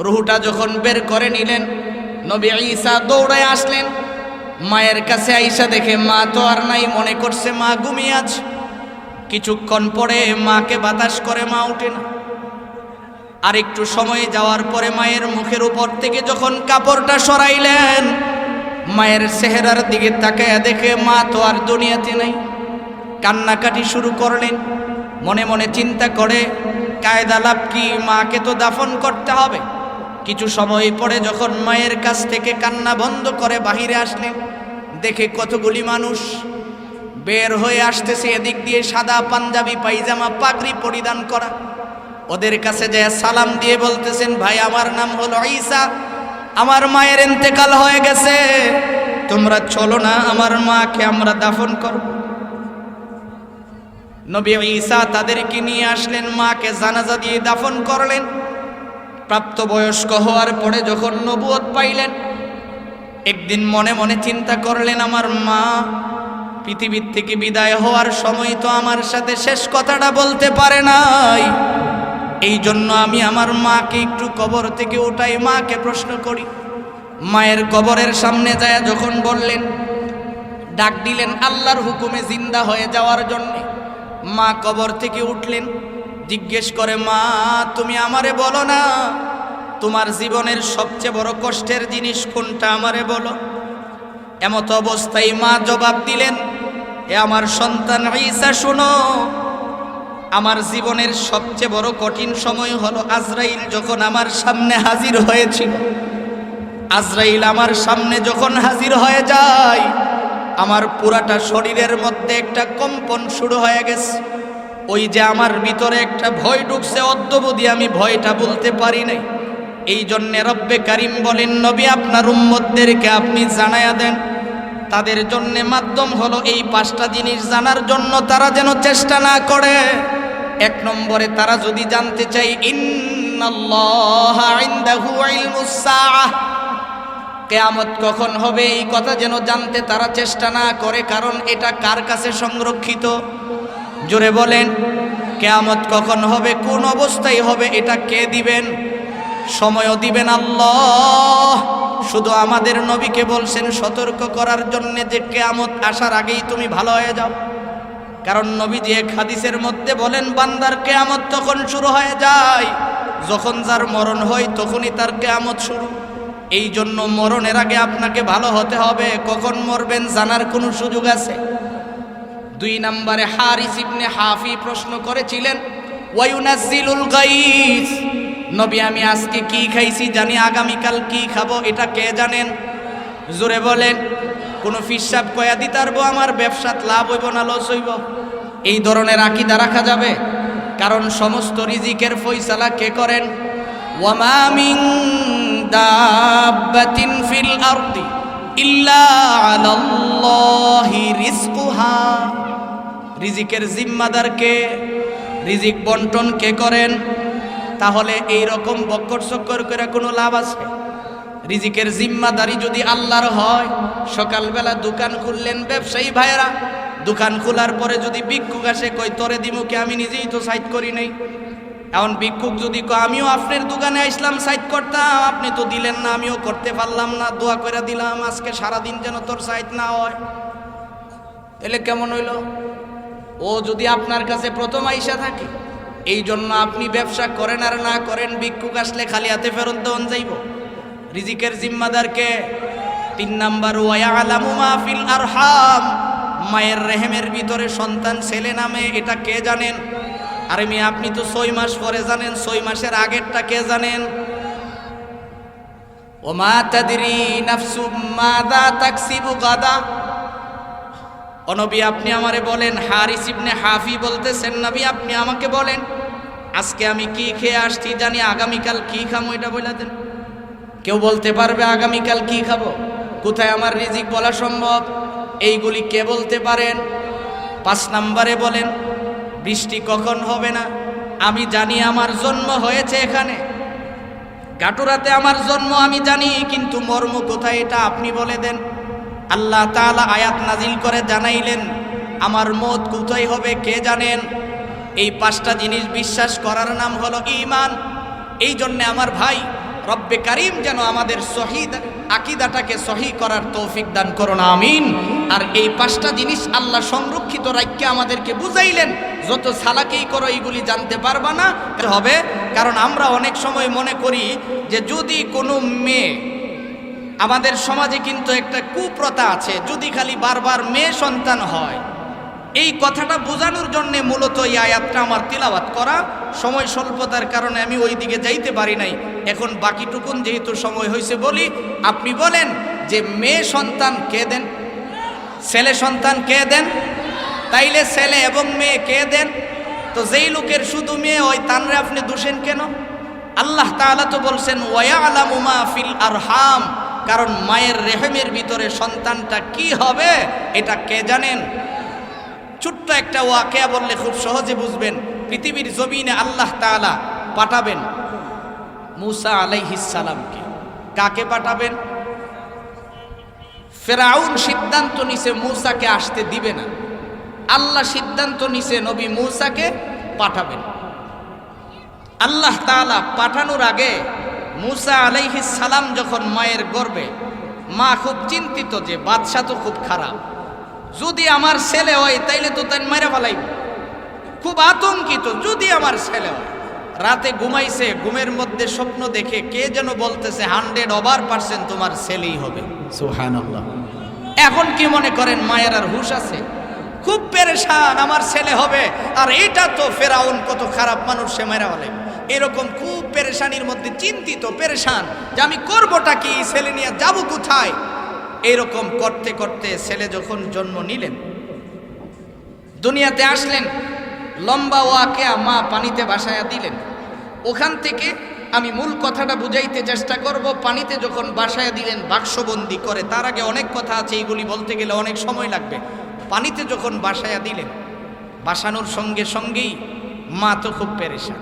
রূহটা যখন বের করে নিলেন, নবী ঈসা দৌড়ায় আসলেন, মায়ের কাছে আইসা দেখে মা তো আর নাই, মনে করছে মা ঘুমিয়ে আছে। কিছুক্ষণ পরে মাকে বাতাস করে মা ওঠে না। আর একটু সময় যাওয়ার পরে মায়ের মুখের উপর থেকে যখন কাপড়টা সরাইলেন, মায়ের চেহারার দিকে তাকায়া দেখে মা তো আর দুনিয়াতে নাই। কান্নাকাটি শুরু করলেন। মনে মনে চিন্তা করে কায়দা লাভ কি, মাকে তো দাফন করতে হবে। কিছু সময় পরে যখন মায়ের কাছ থেকে কান্না বন্ধ করে বাহিরে আসলেন, দেখে কতগুলি মানুষ বের হয়ে আসতেছে। এদিক দিয়ে সাদা পাঞ্জাবি পায়জামা পাগড়ি পরিধান করা। ওদের কাছে যায় সালাম দিয়ে বলতেছেন, ভাই আমার নাম হলো ঈসা, আমার মায়ের ইন্তেকাল হয়ে গেছে, তোমরা চলো না আমার মাকে আমরা দাফন করব। নবী ঈসা তাদেরকে নিয়ে আসলেন, মাকে জানাজা দিয়ে দাফন করলেন। প্রাপ্তবয়স্ক হওয়ার পরে যখন নবুয়ত পাইলেন, একদিন মনে মনে চিন্তা করলেন, আমার মা পৃথিবীর থেকে বিদায় হওয়ার সময় তো আমার সাথে শেষ কথাটা বলতে পারে নাই। এই জন্য আমি আমার মাকে একটু কবর থেকে উঠাই, মাকে প্রশ্ন করি। মায়ের কবরের সামনে যায় যখন বললেন, ডাক দিলেন আল্লাহর হুকুমে জিন্দা হয়ে যাওয়ার জন্যে। মা কবর থেকে উঠলেন, জিজ্ঞেস করে, মা তুমি আমারে বলো না তোমার জীবনের সবচেয়ে বড় কষ্টের জিনিস কোনটা, আমারে বলো। এমত অবস্থায় মা জবাব দিলেন, এ আমার সন্তান ঈসা শোনো, আমার জীবনের সবচেয়ে বড় কঠিন সময় হলো আজরাইল যখন আমার সামনে হাজির হয়েছিল। আজরাইল আমার সামনে যখন হাজির হয়ে যায়, আমার পুরাটা শরীরের মধ্যে একটা কম্পন শুরু হয়ে গেছে। ওই যে আমার ভিতরে একটা ভয় ঢুকছে, অদ্যবধি আমি ভয়টা বলতে পারি নাই। এই জন্যে রব্বে কারিম বলেন, নবী আপনার উম্মতদেরকে আপনি জানায়া দেন, তাদের জন্যে মাধ্যম হলো এই 5টা জিনিস জানার জন্য তারা যেন চেষ্টা না করে। 1 নম্বরে তারা যদি জানতে চাই, ইন্নাল্লাহা ইনদাহু ইলমুস সাআহ, কিয়ামত কখন হবে এই কথা যেন জানতে তারা চেষ্টা না করে, কারণ এটা কার কাছে সংরক্ষিত? জোরে বলেন, কিয়ামত কখন হবে, কোন অবস্থায় হবে, এটা কে দিবেন? সময়ও দিবেন আল্লাহ। শুধু আমাদের নবীকে বলছেন সতর্ক করার জন্য যে কিয়ামত আসার আগেই তুমি ভালো হয়ে যাও। কারণ নবীজি এক হাদিসের মধ্যে বলেন, বান্দার কিয়ামত তখন শুরু হয়ে যায় যখন যার মরণ হয়, তখনই তার কিয়ামত শুরু। এই জন্য মরণের আগে আপনাকে ভালো হতে হবে। কখন মরবেন জানার কোনো সুযোগ আছে? 2 নম্বরে হারিস ইবনে হাফি প্রশ্ন করেছিলেন, ওয়ায়ুনাজ্জিলুল গাইস, নবী আমি আজকে কি খাইছি জানি, আগামীকাল কি খাবো এটা কে জানেন? জোরে বলেন। কোনো ফিসাব কয়া দিতে পারবো আমার ব্যবসাত লাভ হইব না লস হইব? এই ধরনের আকীদা রাখা যাবে? কারণ সমস্ত রিজিকের ফয়সালা কে করেন? ওয়ামা মিন দাব্বাতিন ফিল আরদি ইল্লা আলাল্লাহি রিজকুহা, রিজিকের জিম্মাদার কে? রিজিক বন্টন কে করেন? তাহলে এই রকম বক্কর চক্কর করে কোনো লাভ আছে? রিজিকের জিম্মাদারি যদি আল্লাহর হয়, সকালবেলা দোকান খুললেন ব্যবসায়ী ভাইয়েরা, দোকান খোলার পরে যদি ভিক্ষুক আসে কই তোরে দিমুকে, আমি নিজেই তো সাইড করি নাই। এখন ভিক্ষুক যদি কয় আমিও আপনার দোকানে আসলাম সাইড করতাম, আপনি তো দিলেন না, আমিও করতে পারলাম না, দোয়া করে দিলাম আজকে সারাদিন যেন তোর সাইড না হয়, তাহলে কেমন হইল? ও যদি আপনার কাছে প্রথম আইসা থাকে, এই জন্য আপনি ব্যবসা করেন আর না করেন, ভিক্ষুক আসলে খালি হাতে ফেরত দেওয়ান যাইব। রিজিকের জিম্মাদারকে। 3 নাম্বার, ওয়ায়ালামু মা ফিল আরহাম, মায়ের রেহেমের ভিতরে সন্তান ছেলে নামে, এটা কে জানেন? আরে মেয়ে আপনি তো 6 মাস পরে জানেন, 6 মাসের আগেরটা কে জানেন? ওমা তাদরি নাফসুম মাযা তাকসিবু গাদা। ও নবী আপনি আমারে বলেন, হারিস ইবনে হাফি বলতেছেন, নবী আপনি আমাকে বলেন আজকে আমি কি খেয়ে আসছি জানি, আগামীকাল কি খাবো এটা বলে দেন। কেউ বলতে পারবে আগামীকাল কি খাবো? কোথায় আমার রিজিক বলা সম্ভব? এইগুলি কে বলতে পারেন? 5 নম্বরে বলেন, বৃষ্টি কখন হবে না আমি জানি, আমার জন্ম হয়েছে এখানে গাটুরাতে, আমার জন্ম আমি জানি, কিন্তু মর্ম কোথায় এটা আপনি বলে দেন। আল্লাহ তাআলা আয়াত নাজিল করে জানাইলেন আমার মওত কোথায় হবে কে জানেন? এই 5টা জিনিস বিশ্বাস করার নাম হলো ঈমান। এই জন্যে আমার ভাই, রব্বে কারীম যেন আমাদের শহীদ আকীদাটাকে সহি করার তৌফিক দান করুন, আমিন। আর এই 5টা জিনিস আল্লাহ সংরক্ষিত রাখকে আমাদেরকে বুঝাইলেন, যত সালাকেই করো এইগুলি জানতে পারবা না হবে। কারণ আমরা অনেক সময় মনে করি যে যদি কোনো মেয়ে, আমাদের সমাজে কিন্তু একটা কুপ্রথা আছে, যদি খালি বারবার মেয়ে সন্তান হয়, এই কথাটা বোঝানোর জন্য মূলত এই আয়াতটা আমার তিলাওয়াত করা। সময় স্বল্পতার কারণে আমি ওই দিকে যাইতে পারি নাই। এখন বাকিটুকুন যেহেতু সময় হয়েছে বলি, আপনি বলেন যে মেয়ে সন্তান কে দেন, ছেলে সন্তান কে দেন? তাইলে ছেলে এবং মেয়ে কে দেন? তো যেই লোকের শুধু মেয়ে হয় তানরে আপনি দোষেন কেন? আল্লাহ তাআলা তো বলছেন ওয়ায়ালামু মা ফিল আরহাম, কারণ মায়ের রেহেমের ভিতরে সন্তানটা কি হবে এটা কে জানেন? ছোট্ট একটা ওয়াকিয়া বললে খুব সহজে বুঝবেন। পৃথিবীর জমিনে আল্লাহ তাআলা পাঠাবেন মূসা আলাইহিস সালামকে। কাকে পাঠাবেন? ফেরাউন সিদ্ধান্ত নিছে মূসাকে আসতে দিবে না, আল্লাহ সিদ্ধান্ত নিছে নবী মূসাকে পাঠাবেন। আল্লাহ তাআলা পাঠানোর আগে মূসা আলাইহিস সালাম যখন মায়ের গর্ভে, মা খুব চিন্তিত যে বাদশা তো খুব খারাপ, যদি আমার ছেলে হয় তাইলে তো তাই মাইরা ফেলাইব। খুব আতঙ্কিত, যদি আমার ছেলে হয়। রাতে ঘুমাইছে, ঘুমের মধ্যে স্বপ্ন দেখে কে যেন বলতেছে 100% তোমার ছেলেই হবে। সুবহানাল্লাহ। এখন কি মনে করেন মায়ের আর হুঁশ আছে? খুব পেরেশান, আমার ছেলে হবে, আর এটা তো ফেরাউন কত খারাপ মানুষ, সে মাইরা ফেলাইব। এরকম খুব পেরেশানির মধ্যে চিন্তিত, পেরেশান যে আমি করবোটা কি, ছেলে নিয়ে যাব কোথায়। এইরকম করতে করতে ছেলে যখন জন্ম নিলেন, দুনিয়াতে আসলেন, লম্বা ওয়াকিয়া, মা পানিতে ভাসায়া দিলেন। ওখান থেকে আমি মূল কথাটা বুঝাইতে চেষ্টা করব। পানিতে যখন ভাসায়া দিলেন বাক্সবন্দি করে, তার আগে অনেক কথা আছে, এইগুলি বলতে গেলে অনেক সময় লাগবে। পানিতে যখন ভাসায়া দিলেন, ভাসানোর সঙ্গে সঙ্গেই মা তো খুব পেরেশান।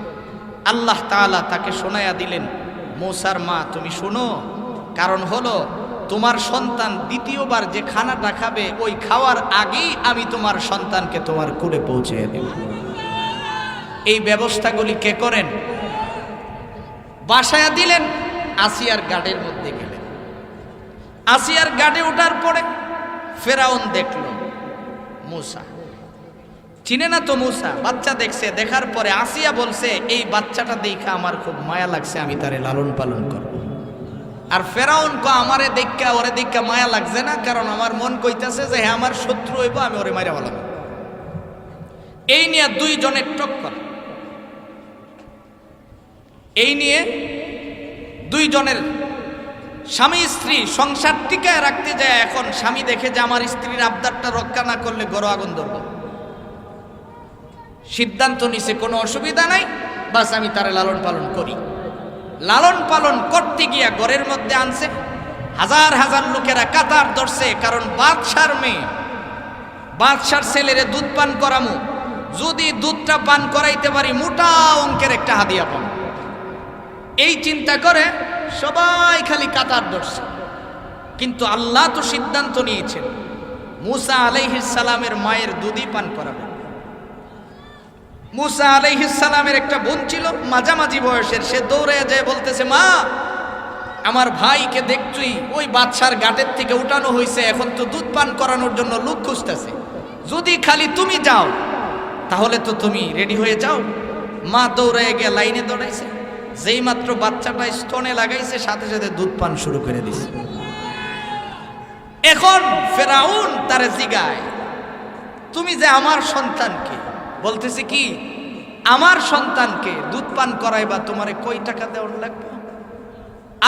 আল্লাহ তাআলা তাকে শোনায়া দিলেন, মূসার মা তুমি শোনো, কারণ হলো তোমার সন্তান দ্বিতীয়বার যে খানাটা খাবে, ওই খাওয়ার আগেই আমি তোমার সন্তানকে তোমার কুলে পৌঁছে দেব। এই ব্যবস্থাগুলি কে করেন? বাসায়া দিলেন, আসিয়ার গাড়ের মধ্যে গেলেন। আসিয়ার গাড়ে ওঠার পরে ফেরাউন দেখল মূসা, চিনে না তো মূসা, বাচ্চা দেখছে। দেখার পরে আসিয়া বলছে এই বাচ্চাটা দেখা আমার খুব মায়া লাগছে, আমি তারে লালন পালন করব। আর ফেরাউন আমারে দেখা ওরে দেখা মায়া লাগছে না, কারণ আমার মন কইতাছে যে হ্যাঁ আমার শত্রু হইব, আমি ওরে মাইরা ফেলাম। এই নিয়ে দুইজনের টক্কর, এই নিয়ে দুইজনের স্বামী স্ত্রী সংসার টিকায় রাখতে যায়। এখন স্বামী দেখে যে আমার স্ত্রীর আবদারটা রক্ষা না করলে গড় আগুন ধরব। সিদ্ধান্ত নিছে কোনো অসুবিধা নাই, বাস আমি তারে লালন পালন করি। লালন পালন করতে গিয়া ঘরের মধ্যে আনছে, হাজার হাজার লোকেরা কাতার ধরছে, কারণ বাদশার মেয়ে, বাদশার ছেলেরে দুধ পান করামু, যদি দুধটা পান করাইতে পারি মোটা অঙ্কের একটা হাদিয়া পাবো। এই চিন্তা করে সবাই খালি কাতার ধরছে। কিন্তু আল্লাহ তো সিদ্ধান্ত নিয়েছেন মূসা আলাইহিস সালামের মায়ের দুধই পান করাবেন। মূসা আলাইহিস সালামের একটা বোন ছিল মাঝামাঝি বয়সের, সে দৌড়ে যায় বলতেছে, মা আমার ভাইকে দেখছুই, ওই বাদশার গাটের থেকে উঠানো হয়েছে, এখন তো দুধ পান করানোর জন্য লোক খুঁজতেছে, যদি খালি তুমি যাও তাহলে তো তুমি রেডি হয়ে যাও। মা দৌড়ে গিয়ে লাইনে দৌড়াইছে, যেই মাত্র বাচ্চাটা স্তনে লাগাইছে সাথে সাথে দুধ পান শুরু করে দিছে। এখন ফেরাউন তারে জিগায়, তুমি যে আমার সন্তানকে, বলতেছে কি আমার সন্তানকে দুধ পান করাইবা, তোমারে কয় টাকা দেওয়ার লাগবে?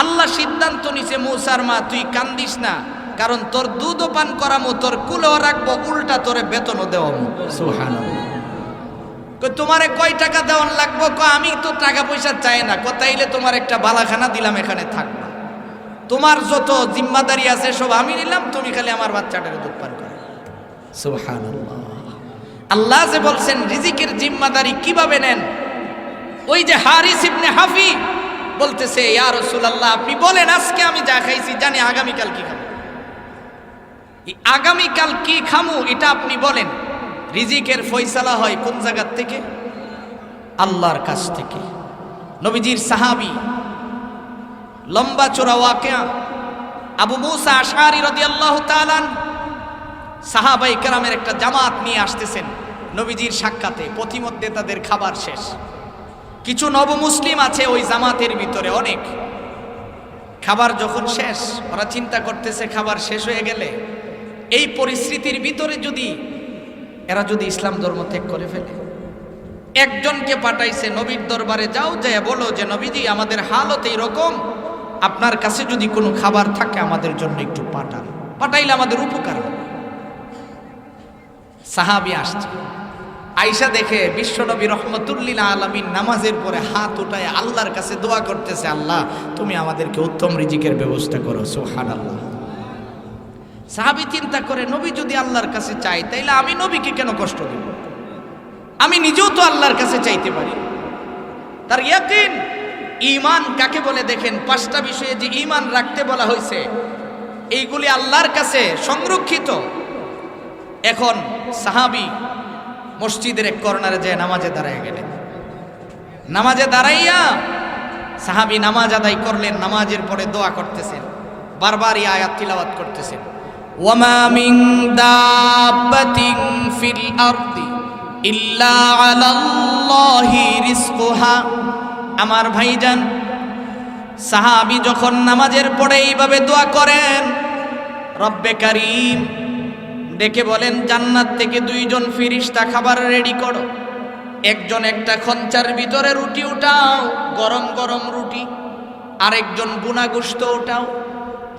আল্লাহ সিদ্ধান্ত নিছে মূসার মা তুই কান্দিস না, কারণ তোর দুধও পান করামো, তোর কুলেও রাখবো, উল্টা তোরে বেতনও দেওয়ামো। সুবহানাল্লাহ। তোমারে কয় টাকা দেওয়ার লাগবো? আমি তো টাকা পয়সা চাই না, কোথাইলে তোমার একটা বালাখানা দিলাম, এখানে থাকবা, তোমার যত জিম্মাদারি আছে সব আমি নিলাম, তুমি খালি আমার বাচ্চাটাকে দুধ পান করো। সুবহানাল্লাহ। আল্লাহ যে বলছেন রিজিকের জিম্মাদারি কিভাবে নেন, ওই যে হারিস ইবনে হাফি বলতেছে, ইয়া রাসূলুল্লাহ আপনি বলেন আজকে আমি যা খাইছি জানি আগামীকাল কি খাবো, আগামীকাল কি খামু এটা আপনি বলেন। রিজিকের ফয়সালা হয় কোন জায়গা থেকে? আল্লাহর কাছ থেকে। নবীজির সাহাবী লম্বা চোরা ওয়াকিয়া। আবু মুসা আশআরী রাদিয়াল্লাহু তাআলা সাহাবায়ে কেরামের একটা জামাত নিয়ে আসতেছেন নবীজির সাক্ষাতে, পথিমধ্যে তাদের খাবার শেষ। কিছু নবমুসলিম আছে ওই জামাতের ভিতরে, অনেক। খাবার যখন শেষ, ওরা চিন্তা করতেছে খাবার শেষ হয়ে গেলে এই পরিস্থিতির ভিতরে এরা যদি ইসলাম ধর্ম ত্যাগ করে ফেলে। একজনকে পাঠাইছে নবীর দরবারে, যাও যায় বলো যে নবীজি আমাদের হালত এইরকম, আপনার কাছে যদি কোনো খাবার থাকে আমাদের জন্য একটু পাঠান, পাঠাইলে আমাদের উপকার হবে। সাহাবী আসছে, আয়েশা দেখে বিশ্বনবী রহমতুল্লিল আলামিন নামাজের পরে হাত উঠায় আল্লাহর কাছে দোয়া করতেছে, আল্লাহ তুমি আমাদেরকে উত্তম রিজিকের ব্যবস্থা করো। সুবহানাল্লাহ। সাহাবী চিন্তা করে, নবী যদি আল্লাহর কাছে চাই তাইলে আমি নবীকে কেন কষ্ট দেব? আমি নিজেও তো আল্লাহর কাছে চাইতে পারি। তার ইয়াকিন, ঈমান কাকে বলে দেখেন, 5টা বিষয়ে যে ঈমান রাখতে বলা হয়েছে এইগুলি আল্লাহর কাছে সংরক্ষিত। এখন সাহাবী মসজিদের এক কর্নারে যায় নামাজে দাঁড়ায় গেলেন। নামাজে দাঁড়াইয়া সাহাবী নামাজ আদায় করলেন, নামাজের পরে দোয়া করতেছেন, বারবার এই আয়াত তিলাওয়াত করতেছেন, ওয়ামা মিন দাব্বাতিন ফিল আরদি ইল্লা আলাল্লাহি রিজকুহা। আমার ভাইজান, সাহাবী যখন নামাজের পরে এইভাবে দোয়া করেন, রব্বে কারীম ডেকে বলেন, জান্নাত থেকে 2 জন ফেরেশতা খাবার রেডি করো। একজন একটা খঞ্চার ভিতরে রুটি উঠাও, গরম গরম রুটি, আরেকজন বুনা গোশত উঠাও।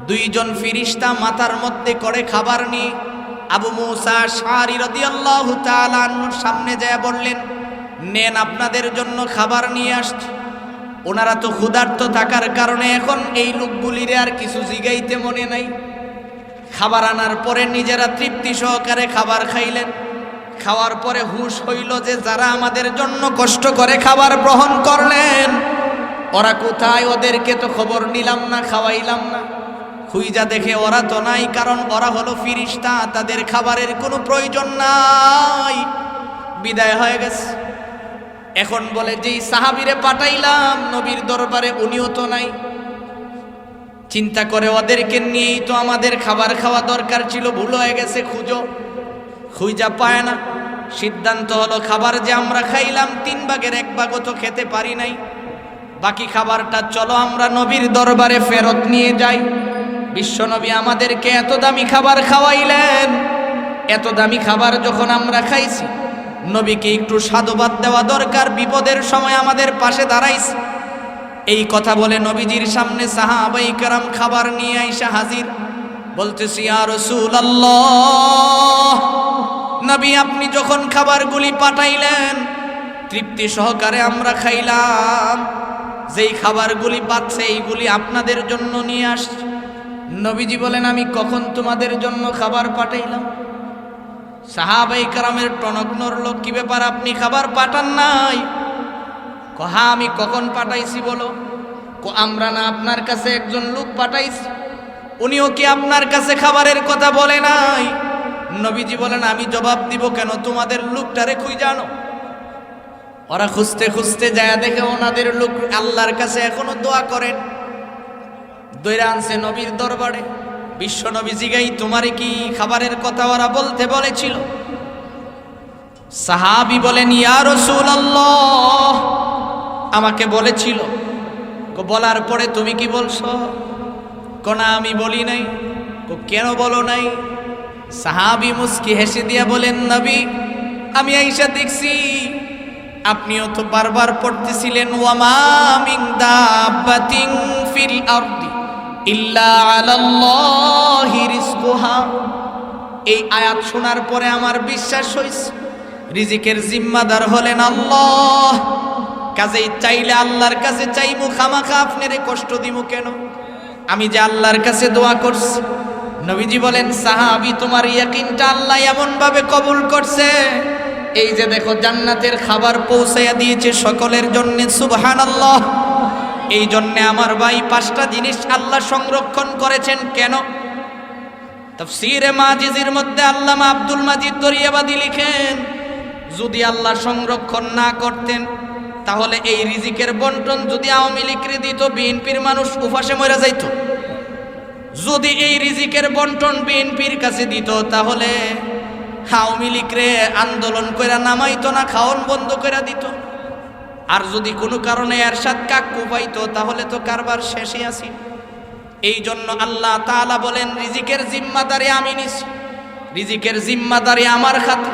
2 জন ফেরেশতা মাথার মধ্যে করে খাবার নিয়ে আবু মুসা আশআরী রাদিয়াল্লাহু তাআলা আনহুর সামনে যায় বললেন, নেন আপনাদের জন্য খাবার নিয়ে আসছি। ওনারা তো ক্ষুধার্ত থাকার কারণে এখন এই লোকগুলিরে আর কিছু জিগাইতে মনে নাই। খাবার আনার পরে নিজেরা তৃপ্তি সহকারে খাবার খাইলেন। খাওয়ার পরে হুঁশ হইল যে যারা আমাদের জন্য কষ্ট করে খাবার গ্রহণ করলেন ওরা কোথায়, ওদেরকে তো খবর নিলাম না, খাওয়াইলাম না। খুঁজা দেখে ওরা তো নাই, কারণ ওরা হলো ফেরেশতা, তাদের খাবারের কোনো প্রয়োজন নাই, বিদায় হয়ে গেছে। এখন বলে যেই সাহাবীরে পাঠাইলাম নবীর দরবারে উনিও তো নাই। চিন্তা করে ওদেরকে নিয়েই তো আমাদের খাবার খাওয়া দরকার ছিল, ভুল হয়ে গেছে, খুঁজা পায় না। সিদ্ধান্ত হলো খাবার যে আমরা খাইলাম 3 ভাগের 1 ভাগও তো খেতে পারি নাই, বাকি খাবারটা চলো আমরা নবীর দরবারে ফেরত নিয়ে যাই। বিশ্বনবী আমাদেরকে এত দামি খাবার খাওয়াইলেন, এত দামি খাবার যখন আমরা খাইছি, নবীকে একটু সাধুবাদ দেওয়া দরকার, বিপদের সময় আমাদের পাশে দাঁড়াইছে। এই কথা বলে নবীজির সামনে সাহাবায়ে কেরাম খাবার নিয়ে আইসা হাজির। বলতেছি, ইয়া রাসূলুল্লাহ, নবী আপনি যখন খাবারগুলি পাঠাইলেন তৃপ্তি সহকারে আমরা খাইলাম, যেই খাবারগুলি পাচ্ছে এইগুলি আপনাদের জন্য নিয়ে আসছি। নবীজি বলেন, আমি কখন তোমাদের জন্য খাবার পাঠাইলাম? সাহাবায়ে কেরামের টনক নড়ল, কি ব্যাপার আপনি খাবার পাঠান নাই? হ্যাঁ, আমি কখন পাঠাইছি বলো? আমরা না আপনার কাছে একজন লোক পাঠাইছি, উনিও কি আপনার কাছে খাবারের কথা বলে নাই? নবীজি বলেন, আমি জবাব দিব কেন, তোমাদের লোকটারে খুঁজে আনো। ওরা খুঁজতে খুঁজতে যায় দেখে ওনাদের লোক আল্লাহর কাছে এখনো দোয়া করেন। দইরা আনছে নবীর দরবারে। বিশ্ব নবী জিগাই, তোমারে কি খাবারের কথা ওরা বলতে বলেছিল? সাহাবী বলেন, ইয়া রাসূলুল্লাহ, আমাকে বলেছিল। বলার পরে তুমি কি বলছো? কোনা আমি বলি নাই। কেন বলো নাই? সাহাবী মুস্কি হেসে দিয়া বলেন, নবী আমি আইসা দেখছি আপনিও তো বারবার পড়তেছিলেন, ওয়ামা মিন দাব্বাতিন ফিল আরদি ইল্লা আলাল্লাহি রিজকুহা। এই আয়াত শোনার পরে আমার বিশ্বাস হইছে রিজিকের জিম্মাদার হলেন আল্লাহ। কাজেই চাইলে আল্লাহর কাছে চাইমু, খামাখা আপনারে কষ্ট দিমু কেন? আমি যে আল্লাহর কাছে দোয়া করছি। নবীজি বলেন, সাহাবী তোমার ইয়াকিনটা আল্লাহ এমন ভাবে কবুল করছে, এই যে দেখো জান্নাতের খাবার পৌঁছাইয়া দিয়েছে সকলের জন্য। সুবহানাল্লাহ। এই জন্য আমার ভাই 5টা জিনিস আল্লাহ সংরক্ষণ করেছেন। কেন? তাফসীরে মাজিজির মধ্যে আল্লামা আব্দুল মাজিদ দরিয়াবাদী লিখেন, যদি আল্লাহ সংরক্ষণ না করতেন তাহলে এই রিজিকের বন্টন যদি আওয়ামী লীগরে দিত, বিএনপির মানুষ উপাসে মরে যাইত। যদি এই রিজিকের বন্টন বিএনপির কাছে দিত, তাহলে আওয়ামী লীগরে আন্দোলন কইরা নামাইতো না, খাওয়ান বন্ধ করে দিত। আর যদি কোনো কারণে এরশাদ কাকু পাইতো, তাহলে তো কারবার শেষই আছি। এই জন্য আল্লাহ তাআলা বলেন, রিজিকের জিম্মাদারি আমি নিছি, রিজিকের জিম্মাদারি আমার খাতে।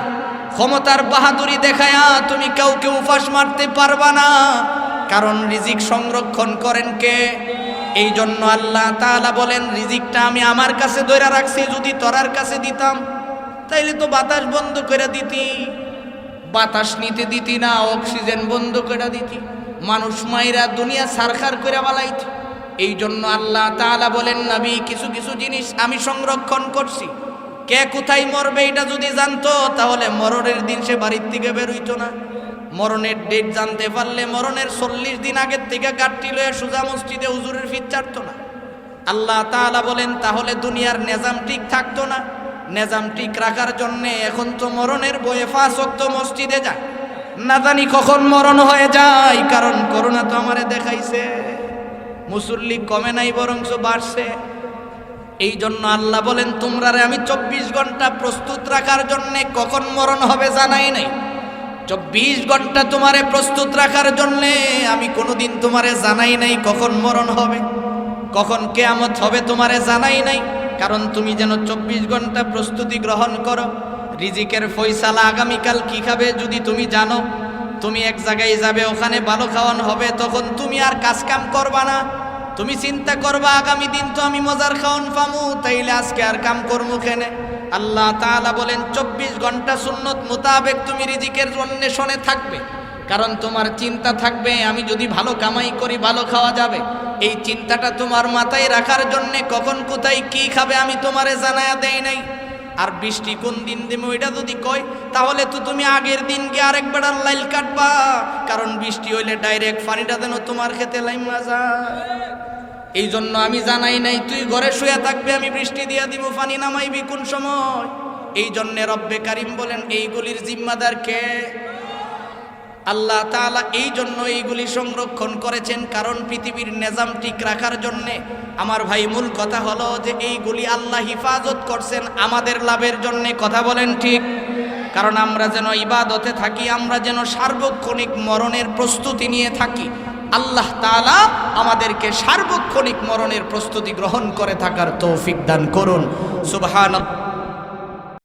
ক্ষমতার বাহাদুরি দেখায়া তুমি কাউকে উপাস মারতে পারবা না, কারণ রিজিক সংরক্ষণ করেন কে? এই জন্য আল্লাহ তাআলা বলেন, রিজিকটা আমি আমার কাছে ধরে রাখছি। যদি তোরার কাছে দিতাম, তাইলে তো বাতাস বন্ধ করে দিতি, বাতাস নিতে দিতি না, অক্সিজেন বন্ধ করে দিতি, মানুষ মাইরা দুনিয়া সারখার করে বালাইত। এই জন্য আল্লাহ তাআলা বলেন, নবী কিছু কিছু জিনিস আমি সংরক্ষণ করছি। কে কোথায় মরবে এটা যদি জানতো, তাহলে মরণের দিন সে বাড়ির থেকে বের হইতো না। মরণের ডেট জানতে পারলে মরণের 40 দিন আগের থেকে গাড়টি লয়ে সোজা মসজিদে হুজুরের ফিট চাটতো না। আল্লাহ তাআলা বলেন, তাহলে দুনিয়ার নিজাম ঠিক থাকতো না। নিজাম ঠিক রাখার জন্যে এখন তো মরণের বয়ে 5 ওয়াক্ত মসজিদে যায়, না জানি কখন মরণ হয়ে যায়। কারণ করোনা তো আমারে দেখাইছে, মুসল্লি কমে নাই বরঞ্চ বাড়ছে। এই জন্য আল্লাহ বলেন, তোমরারে আমি 24 ঘন্টা প্রস্তুত রাখার জন্যে, কখন মরণ হবে জানাই নাই। 24 ঘন্টা তোমারে প্রস্তুত রাখার জন্যে আমি কোনোদিন তোমারে জানাই নাই কখন মরণ হবে, কখন কিয়ামত হবে তোমারে জানাই নাই। কারণ তুমি যেন 24 ঘন্টা প্রস্তুতি গ্রহণ করো। রিজিকের ফয়সালা আগামীকাল কি খাবে যদি তুমি জানো, তুমি এক জায়গায় যাবে, ওখানে ভালো খাওয়ান হবে, তখন তুমি আর কাজ কাম করবা না। তুমি চিন্তা করবা, আগামী দিন তো আমি মজার খাওয়ান পামু, তাইলে আজকে আর কাম করবো কেনে? আল্লাহ তাআলা বলেন, 24 ঘন্টা সুন্নত মোতাবেক তুমি রিজিকের অন্বেষণে থাকবে। কারণ তোমার চিন্তা থাকবে, আমি যদি ভালো কামাই করি ভালো খাওয়া যাবে। এই চিন্তাটা তোমার মাথায় রাখার জন্যে কখন কোথায় কি খাবে আমি তোমারে জানায়া দেই নাই। আর বৃষ্টি কোন দিন দিমো এটা যদি কয়, তাহলে তো তুমি আগের দিন গিয়ে আরেক বেড়ার লাইল কাটবা। কারণ বৃষ্টি হইলে ডাইরেক্ট পানিটা যেন তোমার খেতে লাইমা যায়। এই জন্য আমি জানাই নাই, তুই ঘরে শুয়ে থাকবি, আমি বৃষ্টি দিয়া দিব, পানি নামাইবি কোন সময়। এই জন্যে রব্বে কারিম বলেন, এইগুলির জিম্মাদার কে? আল্লাহ তাআলা এই জন্য এইগুলি সংরক্ষণ করেছেন, কারণ পৃথিবীর নিজাম ঠিক রাখার জন্যে। আমার ভাই, মূল কথা হলো যে এইগুলি আল্লাহ হিফাজত করছেন আমাদের লাভের জন্যে। কথা বলেন ঠিক? কারণ আমরা যেন ইবাদতে থাকি, আমরা যেন সার্বক্ষণিক মরণের প্রস্তুতি নিয়ে থাকি। আল্লাহ তাআলা আমাদেরকে সার্বক্ষণিক মরণের প্রস্তুতি গ্রহণ করে থাকার তৌফিক দান করুন। সুবহানাল্লাহ।